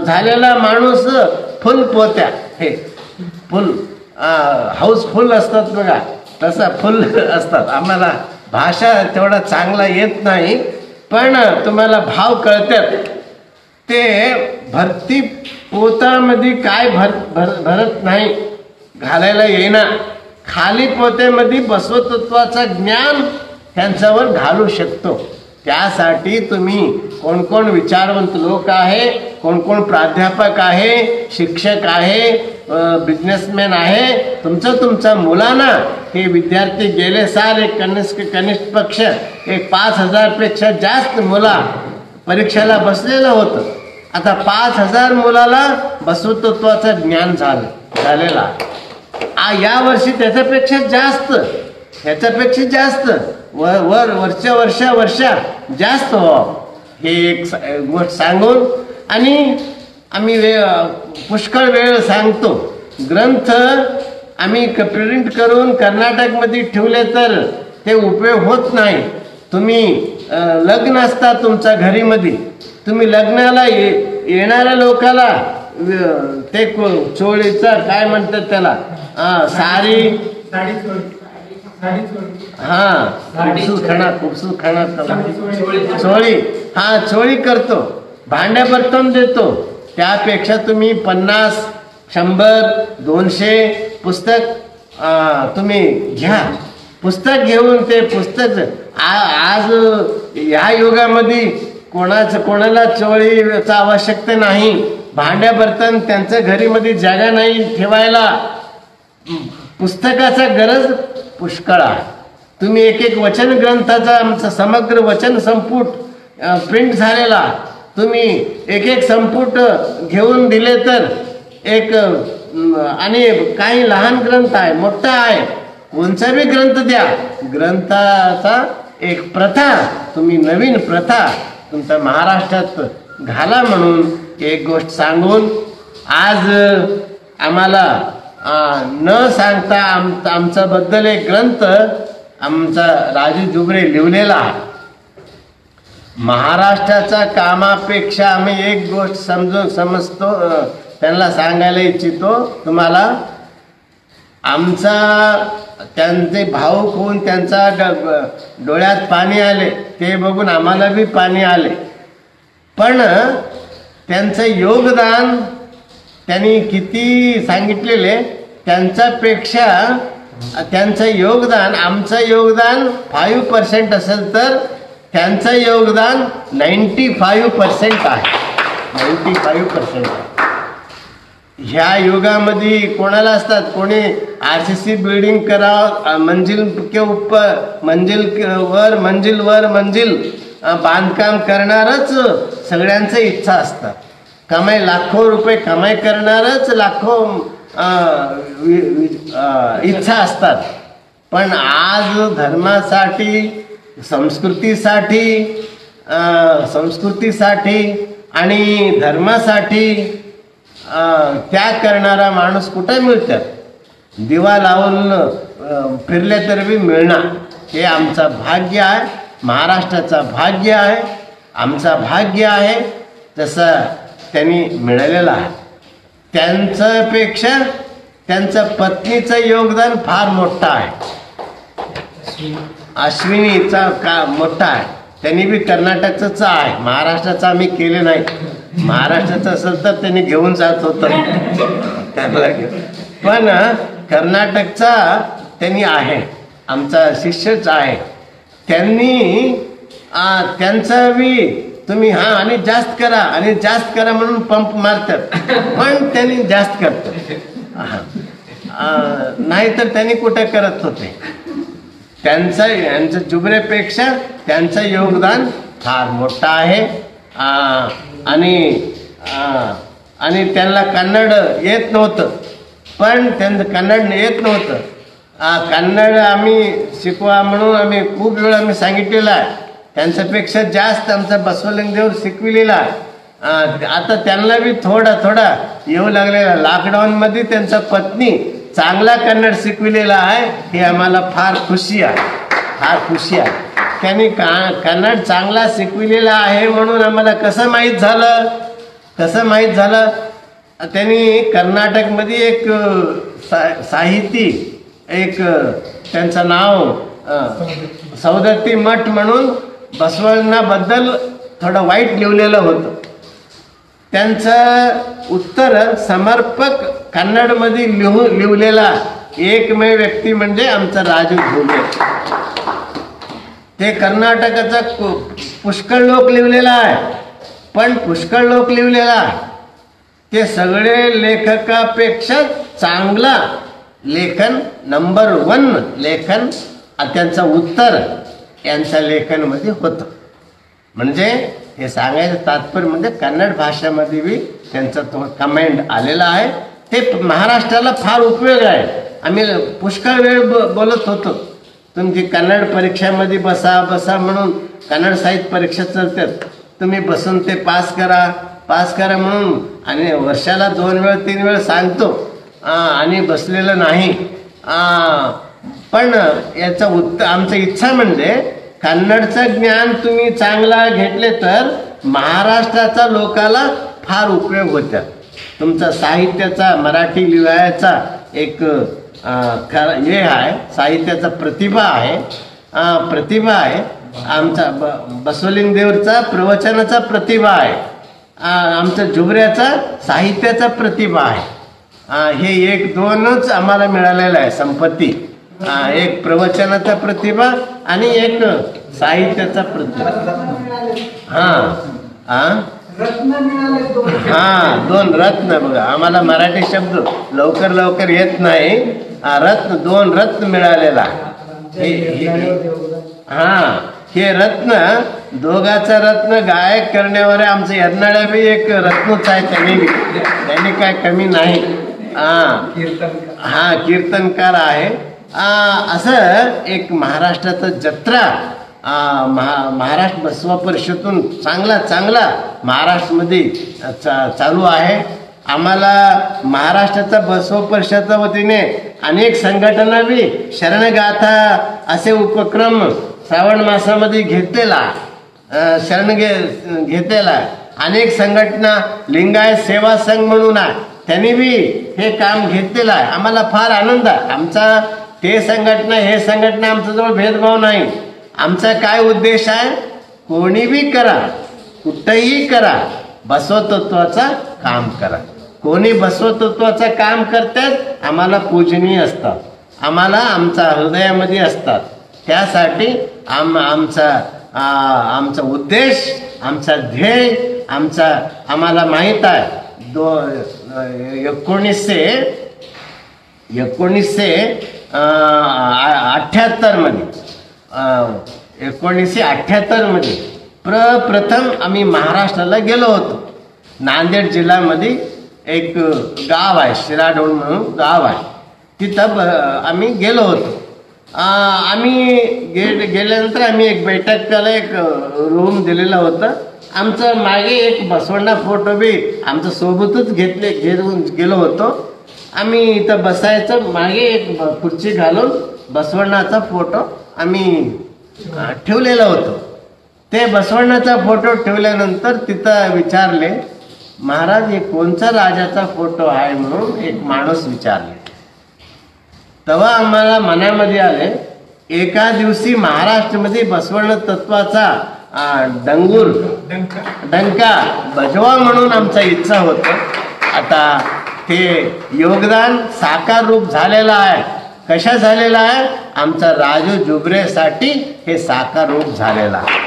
झालेला माणूस फुल पोत्या, हे फुल हाऊसफुल असतात बघा, तसा फुल असतात. आम्हाला भाषा तेवढा चांगला येत नाही, पण तुम्हाला भाव कळतात. ते भरती पोतामध्ये काय भरत नाही, घालायला येणार. खाली पोत्यामध्ये बसवतत्वाचं ज्ञान त्यांच्यावर घालू शकतो. त्यासाठी तुम्ही कोण विचारवंत लोक आहे, कोण प्राध्यापक आहे, शिक्षक आहे, बिझनेसमॅन आहे, तुमच्या मुलांना हे विद्यार्थी गेले साल एक कनिष्ठ पक्ष 5,000 पेक्षा जास्त मुला परीक्षेला बसलेलं होतं. आता 5,000 मुलाला बसवतत्वाचं ज्ञान झालेला. यावर्षी त्याच्यापेक्षा जास्त वर्ष जास्त व्हावं, हे एक गोष्ट सांगून. आणि आम्ही पुष्कळ वेळ सांगतो. ग्रंथ आम्ही प्रिंट करून कर्नाटकमध्ये ठेवले तर ते उपयोग होत नाही. तुम्ही लग्न असता तुमच्या घरीमध्ये, तुम्ही लग्नाला येणाऱ्या लोकाला ते चोळीचा काय म्हणतात त्याला, साडी, खूपसूर खाना चोळी, चोळी करतो, भांड्या बर्तन देतो. त्यापेक्षा तुम्ही 50, 100, 200 पुस्तक तुम्ही घ्या. पुस्तक घेऊन ते पुस्तक आज ह्या युगामध्ये कोणाला चोळीचा आवश्यकता नाही. भांड्या बर्तन त्यांच्या घरीमध्ये जागा नाही ठेवायला, पुस्तकाचा गरज पुष्कळ आहे. तुम्ही एक वचन ग्रंथाचा आमचा समग्र वचन संपुट प्रिंट झालेला तुम्ही एक एक संपुट घेऊन दिले तर एक आणि काही लहान ग्रंथ आहे, मोठा आहे, कोणचा बी ग्रंथ द्या, ग्रंथाचा एक प्रथा तुम्ही नवीन प्रथा तुमच्या महाराष्ट्रात घाला म्हणून एक गोष्ट सांगून आज आम्हाला न सांगता आमचा बद्दल एक ग्रंथ आमचा राजू जुबरे लिहिलेला आहे. महाराष्ट्राच्या कामापेक्षा आम्ही एक गोष्ट समजतो, त्यांना सांगायला इच्छितो तुम्हाला. आमचा त्यांचे भाऊक होऊन त्यांचा डोळ्यात पाणी आले ते बघून आम्हाला बी पाणी आले. पण त्यांचं योगदान त्यांनी किती सांगितलेले, त्यांच्यापेक्षा त्यांचं योगदान, आमचं योगदान 5% असेल तर त्यांचं योगदान 95% आहे. 95% ह्या युगामध्ये कोणाला असतात, कोणी RCC बिल्डिंग करावं, मंजिल के ऊपर मंजिल वर मंजिल बांधकाम करणारच सगळ्यांचं इच्छा असतात. कमाई लाखो रुपये कमाई करणारच लाखो इच्छा असतात. पण आज धर्मासाठी, संस्कृतीसाठी आणि धर्मासाठी त्याग करणारा माणूस कुठे मिळतात? दिवा लावून फिरले तर बी मिळणार. हे आमचं भाग्य आहे, महाराष्ट्राचं भाग्य आहे, आमचा भाग्य आहे. तसं त्यांनी मिळालेलं आहे. त्यांच्यापेक्षा त्यांच्या पत्नीचं योगदान फार मोठं आहे. अश्विनीचा का मोठा आहे. त्यांनी बी कर्नाटकचं आहे, महाराष्ट्राचं आम्ही केले नाही. महाराष्ट्राचं असेल तर त्यांनी घेऊन जात होतं त्यांना घेऊन, पण कर्नाटकचा त्यांनी आहे, आमचा शिष्यच आहे. त्यांनी त्यांचं बी तुम्ही आणि जास्त करा म्हणून पंप मारतात, पण त्यांनी जास्त करतात. नाहीतर त्यांनी कुठे करत होते. यांचं जुबरेपेक्षा त्यांचं योगदान फार मोठं आहे. आणि त्यांना कन्नड येत नव्हतं, पण त्यांचं कन्नड येत नव्हतं. कन्नड आम्ही शिकवा म्हणून आम्ही खूप वेळा आम्ही सांगितलेलं आहे. त्यांच्यापेक्षा जास्त आमचा बसवलिंगदेव शिकविलेला आहे. आता त्यांना बी थोडा येऊ लागलेला. लॉकडाऊनमध्ये त्यांचा पत्नी चांगला कन्नड शिकविलेला आहे. हे आम्हाला फार खुशी आहे. त्यांनी कन्नड चांगला शिकविलेला आहे म्हणून आम्हाला कसं माहीत झालं? त्यांनी कर्नाटकमध्ये एक साहिती, एक त्यांचं नाव सौदत्ती मठ म्हणून बसवण्णाबद्दल थोडं वाईट लिहिलेलं होतं. त्यांचं उत्तर समर्पक कन्नडमध्ये लिहिलेला एकमेव व्यक्ती म्हणजे आमचा राजू जुबरे. ते कर्नाटकाचा पुष्कळ लोक लिहिलेला आहे, पण पुष्कळ लोक लिहिलेला आहे. ते सगळे लेखकापेक्षा चांगला लेखन, नंबर 1 लेखन त्यांचं उत्तर यांच्या लेखनमध्ये होतं. म्हणजे हे सांगायचं तात्पर्य म्हणजे कन्नड भाषेमध्ये बी त्यांचा तो कमेंट आलेला आहे. ते महाराष्ट्राला फार उपयोग आहे. आम्ही पुष्कळ वेळ बोलत होतो, तुमची कन्नड परीक्षामध्ये बसा म्हणून कन्नड साहित्य परीक्षा चालतात, तुम्ही बसून ते पास करा म्हणून. आणि वर्षाला 2 वेळ 3 वेळ सांगतो आणि बसलेलं नाही. पण याचा आमची इच्छा म्हणजे कन्नडचं ज्ञान तुम्ही चांगला घेतले तर महाराष्ट्राचा लोकाला फार उपयोग होतात. तुमचा साहित्याचा, मराठी लिहायचा एक हे आहे, साहित्याचा प्रतिभा आहे. आमचा बसवलिंगदेवचा प्रवचनाचा प्रतिभा आहे, आमचा जुबऱ्याचा साहित्याचा प्रतिभा आहे. हे 1-2च आम्हाला मिळालेलं आहे संपत्ती. एक प्रवचनाचा प्रतिभा आणि एक साहित्याचा प्रतिभा. दोन रत्न बघा. आम्हाला मराठी शब्द लवकर येत नाही. 2 रत्न मिळालेला. हे रत्न दोघाचा रत्न गायक करण्यावर आहे. आमचं यर्नाळ्या बी एक रत्नच आहे, त्यांनी काय कमी नाही. हा कीर्तनकार आहे. असं एक महाराष्ट्राचं जत्रा महाराष्ट्र बसवा परिषदेतून चांगला महाराष्ट्रामध्ये चालू आहे. आम्हाला महाराष्ट्राचा बसवा परिषदेच्या वतीने अनेक संघटना बी शरणगाथा असे उपक्रम श्रावण मासामध्ये घेतलेला घेतलेला. अनेक संघटना लिंगायत सेवा संघ म्हणून आहे, त्यांनी बी हे काम घेतलेलं आहे. आम्हाला फार आनंद आहे. आमचा ते संघटना हे संघटना आमच्याजवळ भेदभाव नाही. आमचा काय उद्देश आहे, कोणी बी करा, कुठंही करा, बसवतत्वाचा काम करा. कोणी बसवतत्वाचं काम करतात आम्हाला पूजनीय असतात, आम्हाला आमच्या हृदयामध्ये असतात. त्यासाठी आमचा उद्देश, आमचा ध्येय, आम्हाला माहीत आहे 1978 मध्ये प्रथम आम्ही महाराष्ट्राला गेलो होतो. नांदेड जिल्ह्यामध्ये एक गाव आहे, शिराढोण म्हणून गाव आहे, तिथं आम्ही गेलो होतो. आम्ही गेल्यानंतर आम्ही एक बैठकाला एक रूम दिलेला होता. आमचं मागे एक बसवण्णा फोटो बी आमचं सोबतच घेऊन गेलो होतो. आम्ही इथं बसायचं, मागे एक खुर्ची घालून बसवण्णाचा फोटो आम्ही ठेवलेला होतो. ते बसवण्णाचा फोटो ठेवल्यानंतर तिथं विचारले, महाराज हे कोणचा राजाचा फोटो आहे म्हणून एक माणूस विचारले. तेव्हा आम्हाला मनामध्ये आले, एका दिवशी महाराष्ट्रामध्ये बसवण्ण तत्वाचा डंका बजवा म्हणून आमचा इच्छा होता. आता ते योगदान साकार रूप झालेलं आहे. कशा झालेला आहे, आमचा राजू जुबरेसाठी हे साकार रूप झालेला आहे,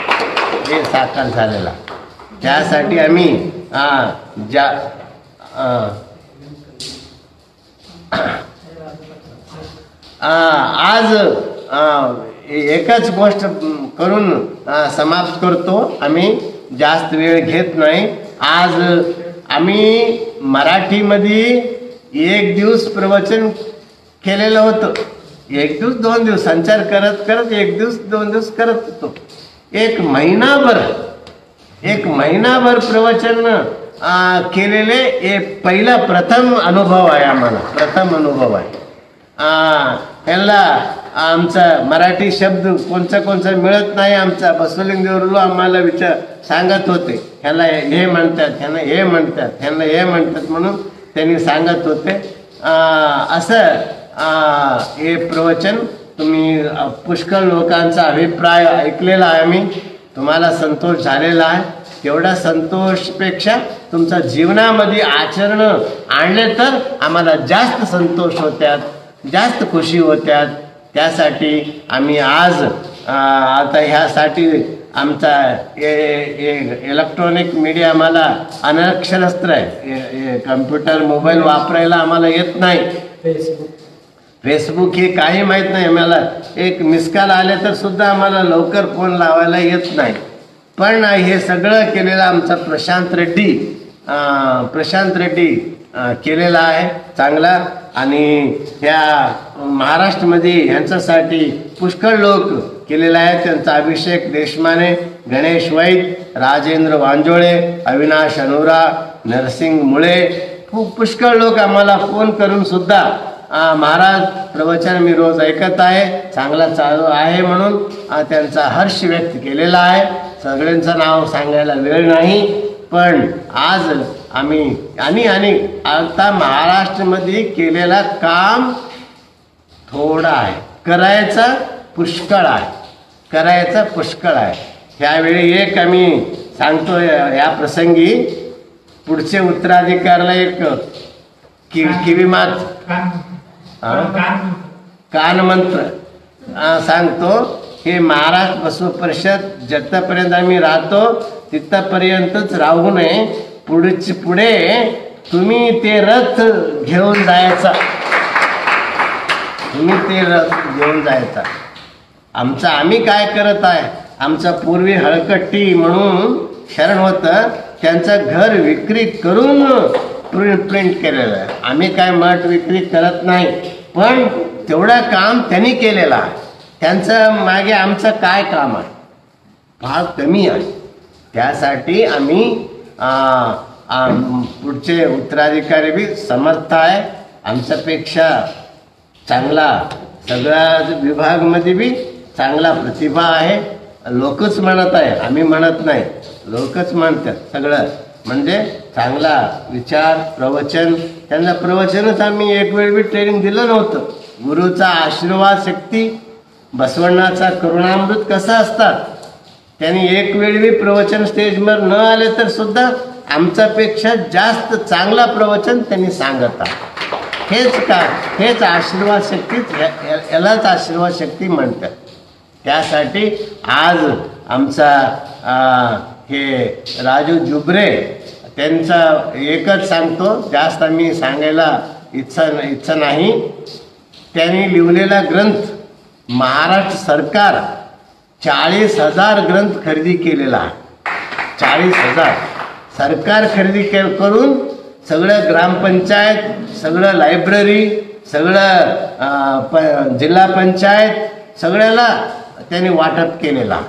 हे साकार झालेला. त्यासाठी आम्ही आज एकच गोष्ट करून समाप्त करतो. आम्ही जास्त वेळ घेत नाही. आज आम्ही मराठीमध्ये एक दिवस प्रवचन केलेलं होतं. एक दिवस 2 दिवस संचार करत एक दिवस 2 दिवस करत होतो. एक महिनाभर प्रवचन केलेले हे प्रथम अनुभव आहे. आम्हाला प्रथम अनुभव आहे. ह्याला आमचा मराठी शब्द कोणचा मिळत नाही. आमचा बसवलिंग देवरुलो आम्हाला सांगत होते, ह्याला हे म्हणतात, ह्यांना हे म्हणतात, ह्यांना हे म्हणतात म्हणून त्यांनी सांगत होते. असं हे प्रवचन तुम्ही पुष्कळ लोकांचा अभिप्राय ऐकलेला आहे. आम्ही तुम्हाला संतोष झालेला आहे. तेवढा संतोषपेक्षा तुमच्या जीवनामध्ये आचरण आणले तर आम्हाला जास्त संतोष होत्यात, जास्त खुशी होत्यात. त्यासाठी आम्ही आज आता ह्यासाठी आमचा इलेक्ट्रॉनिक मीडिया आम्हाला अनक्षरस्त्र आहे. कम्प्युटर मोबाईल वापरायला आम्हाला येत नाही. फेसबुक हे काही माहीत नाही आम्हाला. एक मिस कॉल आले तर सुद्धा आम्हाला लवकर फोन लावायला येत नाही. पण हे सगळं केलेलं आमचा प्रशांत रेड्डी केलेला आहे चांगला. आणि ह्या महाराष्ट्रामध्ये ह्यांच्यासाठी पुष्कळ लोक केलेला आहे. त्यांचा अभिषेक देशमाने, गणेश वैद, राजेंद्र वांजोळे, अविनाश अनुरा, नरसिंग मुळे, खूप पुष्कळ लोक आम्हाला फोन करून सुद्धा महाराज प्रवचन मी रोज ऐकत आहे, चांगला चालू आहे म्हणून त्यांचा हर्ष व्यक्त केलेला आहे. सगळ्यांचं नाव सांगायला वेळ नाही. पण आज आम्ही आणि आता महाराष्ट्रामध्ये केलेला काम थोडा आहे, करायचा पुष्कळ आहे. ह्यावेळी एक आम्ही सांगतो या प्रसंगी, पुढचे उत्तराधिकारला एक किवीमात कानमंत्र सांगतो. हे महाराष्ट्र बसव परिषद जिथपर्यंत आम्ही राहतो तिथपर्यंतच राहू नये. पुढे तुम्ही ते रथ घेऊन जायचा. आम्ही काय करत आहे, आमचा पूर्वी हळकट्टी म्हणून शरण होतं, त्यांचं घर विक्री करून प्रिंट केलेलं आहे. आम्ही काय मठ विक्री करत नाही, पण तेवढं काम त्यांनी केलेलं आहे. त्यांचं मागे आमचं काय काम आहे, फार कमी आहे. त्यासाठी आम्ही पुढचे उत्तराधिकारी बी समर्थ आहे. आमच्यापेक्षा चांगला सगळ्या विभागमध्ये बी चांगला प्रतिभा आहे. लोकच म्हणत आहे, आम्ही म्हणत नाही, लोकच म्हणतात सगळं. म्हणजे चांगला विचार, प्रवचन, त्यांना प्रवचनच आम्ही एक वेळ बी ट्रेनिंग दिलं नव्हतं. गुरुचा आशीर्वाद शक्ती, बसवण्णाचा करुणामृत कसं असतात, त्यांनी एक वेळ बी प्रवचन स्टेजवर न आले तर सुद्धा आमच्यापेक्षा जास्त चांगला प्रवचन त्यांनी सांगत आहे. हेच आशीर्वाद शक्तीच, यालाच आशीर्वाद शक्ती म्हणतात. त्यासाठी आज आमचा हे राजू जुबरे त्यांचा एकच सांगतो, जास्त आम्ही सांगायला इच्छा नाही. त्यांनी लिहिलेला ग्रंथ महाराष्ट्र सरकार 40,000 ग्रंथ खरेदी केलेला आहे. 40,000 सरकार खरेदी करून सगळं ग्रामपंचायत, सगळं लायब्ररी, सगळं जिल्हा पंचायत सगळ्याला त्यांनी वाटप केलेला.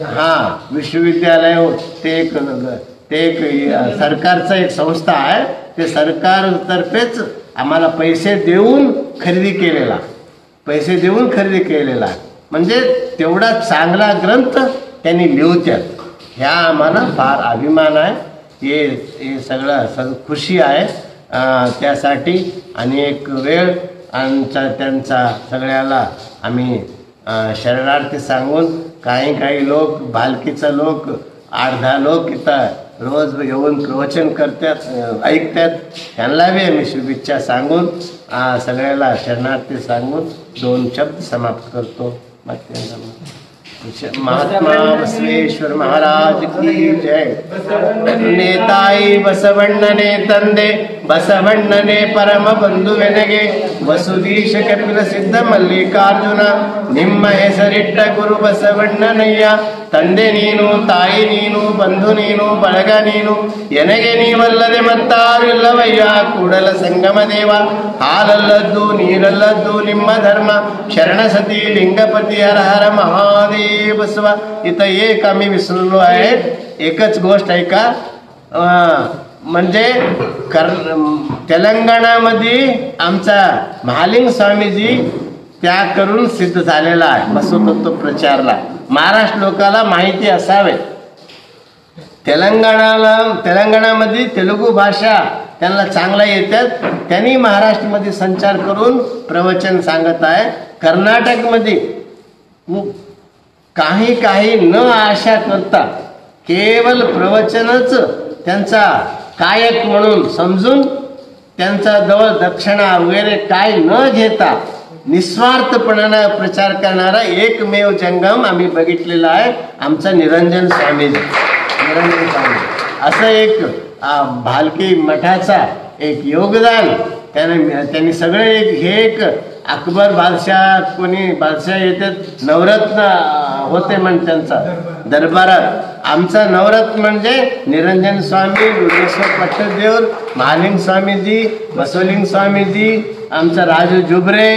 हां, विश्वविद्यालय ते एक सरकारचं एक संस्था आहे, ते सरकारतर्फेच आम्हाला पैसे देऊन खरेदी केलेला म्हणजे तेवढा चांगला ग्रंथ त्यांनी लिहूत्यात. ह्या आम्हाला फार अभिमान आहे. हे सगळं खुशी आहे. त्यासाठी अनेक वेळ त्यांचा सगळ्याला आम्ही शरणार्थी सांगून, काही लोक भालकीचा लोक 8-10 लोक इथं रोज येऊन प्रवचन करतात, ऐकतात. त्यांना बी आम्ही शुभेच्छा सांगून सगळ्याला शरणार्थी सांगून 2 शब्द समाप्त करतो. महात्मा बसवेश्वर महाराज की जय. नेताई बसवಣ್ಣने ತಂದೆ ಬಸವಣ್ಣನೆ ಪರಮ ಬಂಧುವೆನಗೆ ವಸುದೀಶ ಕಪಿಲ ಸಿದ್ಧ ಮಲ್ಲಿಕಾರ್ಜುನ ನಿಮ್ಮ ಹೆಸರಿಟ್ಟ ಗುರು ಬಸವಣ್ಣನಯ್ಯ. ತಂದೆ ನೀನು, ತಾಯಿ ನೀನು, ಬಂಧು ನೀನು, ಬಳಗ ನೀನು, ಎನಗೆ ನೀವಲ್ಲದೆ ಮತ್ತಾರು ಇಲ್ಲವಯ್ಯ. ಕೂಡಲ ಸಂಗಮ ದೇವ, ಹಾಲಲ್ಲದ್ದು ನೀರಲ್ಲದ್ದು ನಿಮ್ಮ ಧರ್ಮ. ಶರಣ ಸತಿ लिंगपती हर हर महादेव बसव. इथं एक आम्ही विसरलो आहे, एकच गोष्ट आहे का, म्हणजे तेलंगणामध्ये आमचा महालिंग स्वामीजी त्याग करून सिद्ध झालेला आहे बसवतत्व प्रचारला. महाराष्ट्र लोकाला माहिती असावे. तेलंगणामध्ये तेलुगू भाषा त्यांना चांगला येतात, त्यांनी महाराष्ट्रामध्ये संचार करून प्रवचन सांगत आहे. कर्नाटकमध्ये काही न आशा करता केवळ प्रवचनच त्यांचा कायक म्हणून समजून त्यांचा जवळ दक्षिणा वगैरे काय न घेता निस्वार्थपणाने प्रचार करणारा एकमेव जंगम आम्ही बघितलेला आहे, आमचा निरंजन स्वामीजी. असं एक भालकी मठाचा एक योगदान त्यांनी सगळे एक अकबर बादशाह, कोणी बादशाह येतात, नवरत्न होते म्हणजे त्यांचा दरबारात. आमचा नवरत्न म्हणजे निरंजन स्वामी, योगेश्वर पट्टदेव, महालिंग स्वामीजी, बसवलिंग स्वामीजी, आमचा राजू जुबरे,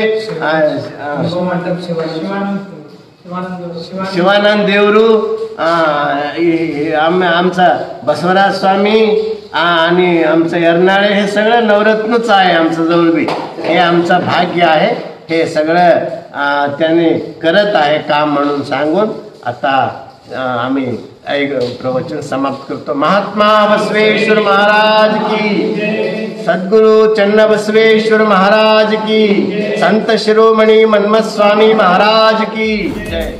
शिवानंद देवरू, आमचा बसवराज स्वामी आणि आमचं एरनाळे, हे सगळं नवरत्नच आहे आमचं जवळ बी. हे आमचं भाग्य आहे. हे सगळं त्याने करत आहे काम म्हणून सांगून आता आम्ही एक प्रवचन समाप्त करतो. महात्मा बसवेश्वर महाराज की, सद्गुरु चन्न बसवेश्वर महाराज की, संत शिरोमणी मन्मथ स्वामी महाराज की जय.